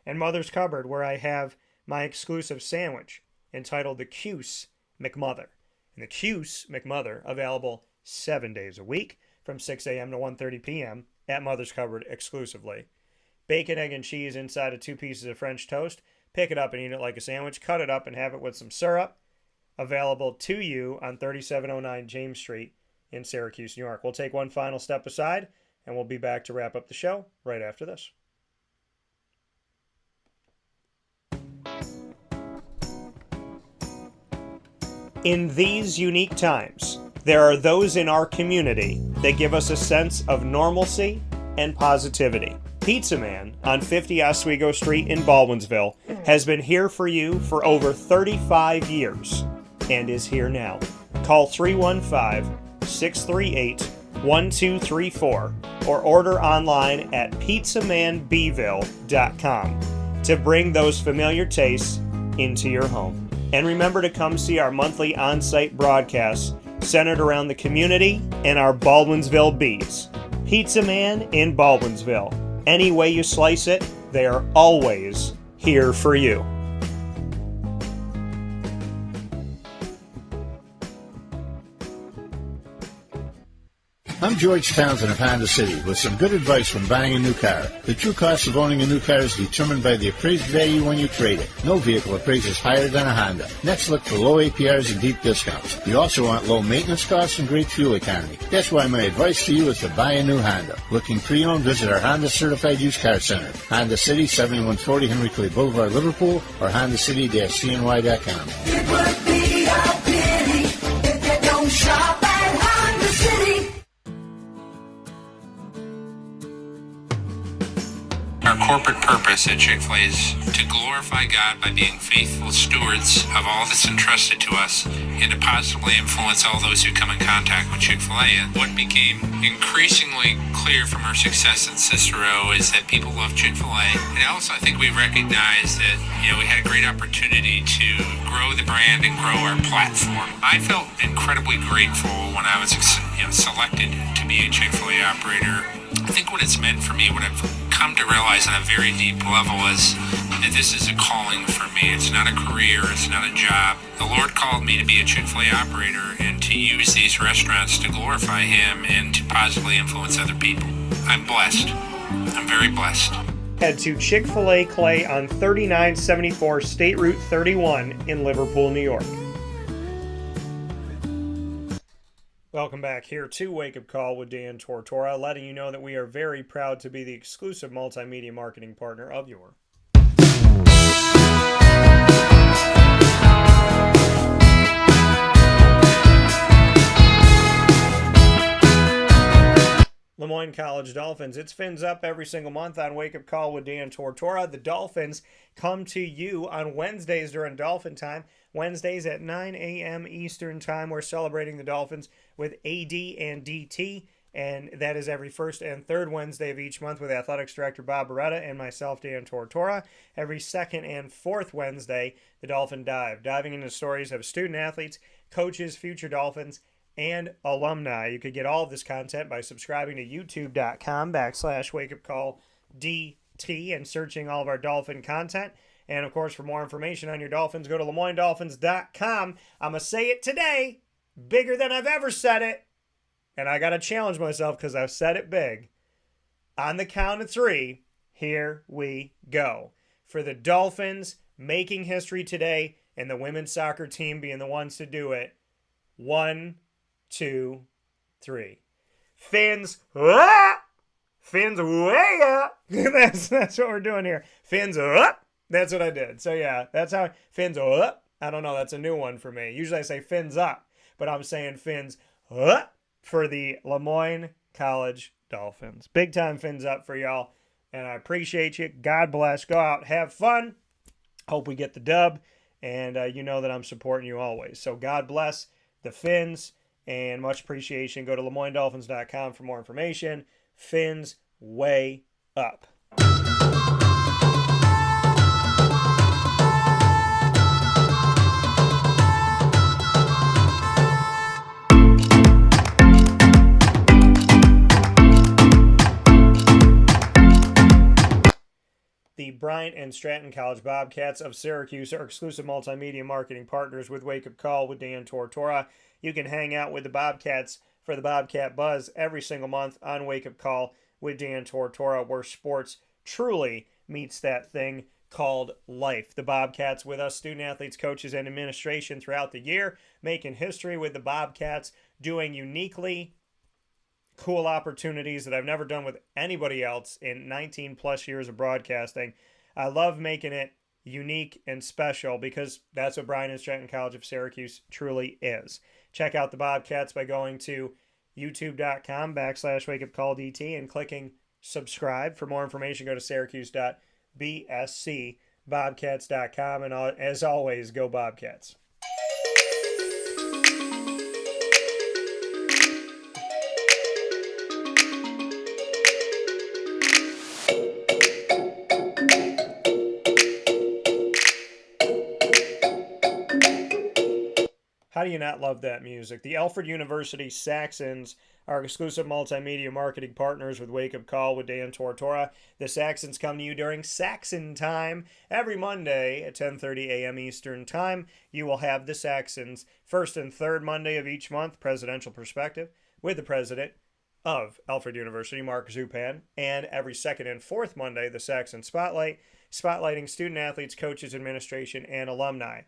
and Mother's Cupboard, where I have my exclusive sandwich entitled the Cuse McMother. And the Cuse McMother, available 7 days a week from 6 a.m. to 1:30 p.m. at Mother's Cupboard exclusively. Bacon, egg, and cheese inside of 2 pieces of French toast. Pick it up and eat it like a sandwich. Cut it up and have it with some syrup. Available to you on 3709 James Street in Syracuse, New York. We'll take one final step aside, and we'll be back to wrap up the show right after this. In these unique times, there are those in our community that give us a sense of normalcy and positivity. Pizza Man on 50 Oswego Street in Baldwinsville has been here for you for over 35 years and is here now. Call 315-638-1234 or order online at pizzamanbville.com to bring those familiar tastes into your home. And remember to come see our monthly on-site broadcasts centered around the community and our Baldwinsville Bees. Pizza Man in Baldwinsville. Any way you slice it, they are always here for you. I'm George Townsend of Honda City with some good advice when buying a new car. The true cost of owning a new car is determined by the appraised value when you trade it. No vehicle appraises higher than a Honda. Next, look for low APRs and deep discounts. You also want low maintenance costs and great fuel economy. That's why my advice to you is to buy a new Honda. Looking pre-owned, visit our Honda Certified Used Car Center. Honda City, 7140 Henry Clay Boulevard, Liverpool, or HondaCity-CNY.com. It would be a pity if you don't shop at Honda City. Our corporate purpose at Chick-fil-A is to glorify God by being faithful stewards of all that's entrusted to us and to positively influence all those who come in contact with Chick-fil-A. And what became increasingly clear from our success in Cicero is that people love Chick-fil-A. And also I think we recognized that, we had a great opportunity to grow the brand and grow our platform. I felt incredibly grateful when I was selected to be a Chick-fil-A operator. I think what it's meant for me, what I've come to realize on a very deep level is that this is a calling for me. It's not a career. It's not a job. The Lord called me to be a Chick-fil-A operator and to use these restaurants to glorify Him and to positively influence other people. I'm blessed. I'm very blessed. Head to Chick-fil-A Clay on 3974 State Route 31 in Liverpool, New York. Welcome back here to Wake Up Call with Dan Tortora, letting you know that we are very proud to be the exclusive multimedia marketing partner of your Lemoyne College Dolphins. It's Fins Up every single month on Wake Up Call with Dan Tortora. The Dolphins come to you on Wednesdays during Dolphin time. Wednesdays at 9 a.m. Eastern Time. We're celebrating the Dolphins with AD and DT, and that is every first and third Wednesday of each month with Athletics Director Bob Beretta and myself, Dan Tortora. Every second and fourth Wednesday, the Dolphin Dive, diving into stories of student athletes, coaches, future Dolphins, and alumni. You could get all of this content by subscribing to youtube.com/wakeupcalldt and searching all of our Dolphin content. And, of course, for more information on your Dolphins, go to LeMoyneDolphins.com. I'm going to say it today, bigger than I've ever said it. And I got to challenge myself because I've said it big. On the count of three, here we go. For the Dolphins making history today and the women's soccer team being the ones to do it. 1, 2, 3. Fins up! Fins way up! that's what we're doing here. Fins up! That's what I did. So, yeah, that's how fins up. I don't know. That's a new one for me. Usually I say fins up, but I'm saying fins up for the Lemoyne College Dolphins. Big time fins up for y'all, and I appreciate you. God bless. Go out. Have fun. Hope we get the dub, and you know that I'm supporting you always. So, God bless the Fins, and much appreciation. Go to LeMoyneDolphins.com for more information. Fins way up. The Bryant and Stratton College Bobcats of Syracuse are exclusive multimedia marketing partners with Wake Up Call with Dan Tortora. You can hang out with the Bobcats for the Bobcat Buzz every single month on Wake Up Call with Dan Tortora, where sports truly meets that thing called life. The Bobcats with us, student athletes, coaches, and administration throughout the year, making history with the Bobcats, doing uniquely cool opportunities that I've never done with anybody else in 19 plus years of broadcasting. I love making it unique and special because that's what Bryan and Stratton College of Syracuse truly is. Check out the Bobcats by going to youtube.com/wakeupcalldt and clicking subscribe. For more information, go to syracuse.bscbobcats.com. And as always, go Bobcats. How do you not love that music? The Alfred University Saxons are exclusive multimedia marketing partners with Wake Up Call with Dan Tortora. The Saxons come to you during Saxon time. Every Monday at 10:30 a.m. Eastern Time, you will have the Saxons first and third Monday of each month, Presidential Perspective, with the president of Alfred University, Mark Zupan, and every second and fourth Monday, the Saxon Spotlight, spotlighting student athletes, coaches, administration, and alumni.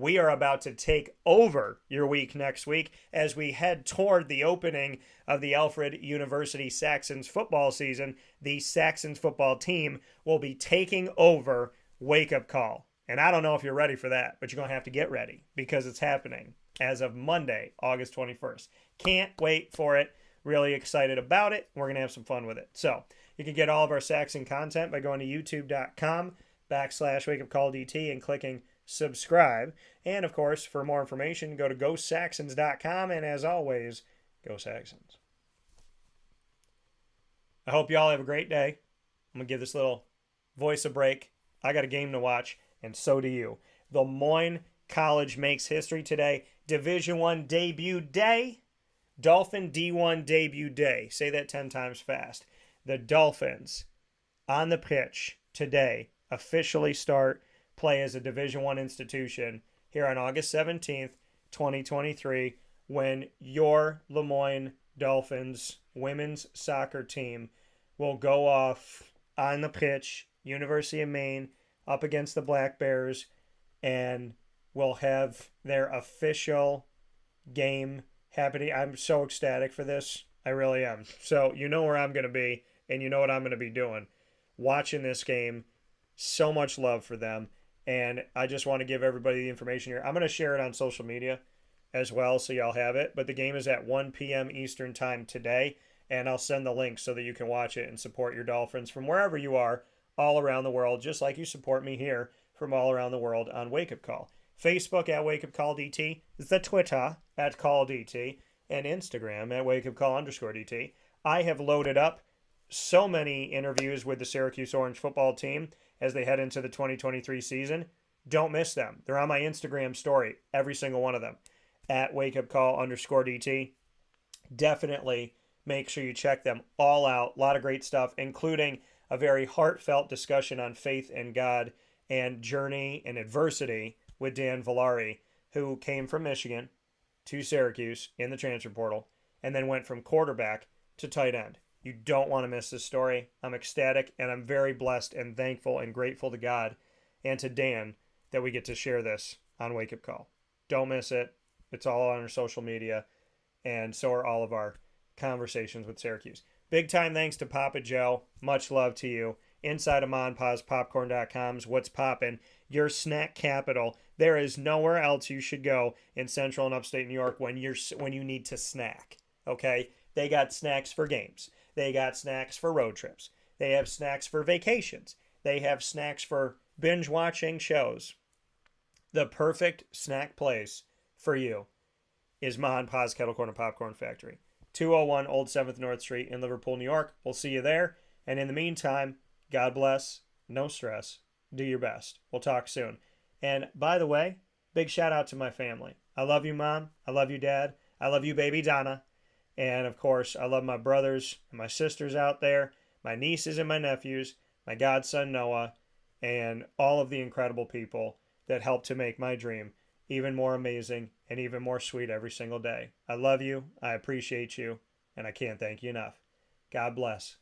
We are about to take over your week next week as we head toward the opening of the Alfred University Saxons football season. The Saxons football team will be taking over Wake Up Call. And I don't know if you're ready for that, but you're going to have to get ready because it's happening as of Monday, August 21st. Can't wait for it. Really excited about it. We're going to have some fun with it. So you can get all of our Saxon content by going to youtube.com/wakeupcalldt and clicking subscribe. And of course, for more information, go to GoSaxons.com. And as always, go Saxons. I hope you all have a great day. I'm going to give this little voice a break. I got a game to watch, and so do you. The Moines College makes history today. Division I debut day. Dolphin D1 debut day. Say that 10 times fast. The Dolphins on the pitch today officially start play as a Division I institution here on August 17th, 2023, when your Le Moyne Dolphins women's soccer team will go off on the pitch, University of Maine, up against the Black Bears, and will have their official game happening. I'm so ecstatic for this. I really am. So you know where I'm going to be, and you know what I'm going to be doing. Watching this game. So much love for them. And I just want to give everybody the information here. I'm going to share it on social media as well, so y'all have it. But the game is at 1 p.m. Eastern Time today, and I'll send the link so that you can watch it and support your Dolphins from wherever you are all around the world, just like you support me here from all around the world on Wake Up Call. Facebook at Wake Up Call DT, the Twitter at Call DT, and Instagram at Wake Up Call _DT. I have loaded up so many interviews with the Syracuse Orange football team as they head into the 2023 season. Don't miss them. They're on my Instagram story, every single one of them, at wakeupcall _DT. Definitely make sure you check them all out. A lot of great stuff, including a very heartfelt discussion on faith and God and journey and adversity with Dan Villari, who came from Michigan to Syracuse in the transfer portal and then went from quarterback to tight end. You don't want to miss this story. I'm ecstatic, and I'm very blessed and thankful and grateful to God and to Dan that we get to share this on Wake Up Call. Don't miss it. It's all on our social media, and so are all of our conversations with Syracuse. Big time thanks to Papa Joe. Much love to you. Inside of MonPazPopcorn.com's What's Poppin', your snack capital. There is nowhere else you should go in Central and Upstate New York when you need to snack. Okay? They got snacks for games. They got snacks for road trips. They have snacks for vacations. They have snacks for binge watching shows. The perfect snack place for you is Ma and Pa's Kettle Corn and Popcorn Factory. 201 Old 7th North Street in Liverpool, New York. We'll see you there. And in the meantime, God bless. No stress. Do your best. We'll talk soon. And by the way, big shout out to my family. I love you, Mom. I love you, Dad. I love you, baby Donna. And, of course, I love my brothers and my sisters out there, my nieces and my nephews, my godson Noah, and all of the incredible people that help to make my dream even more amazing and even more sweet every single day. I love you, I appreciate you, and I can't thank you enough. God bless.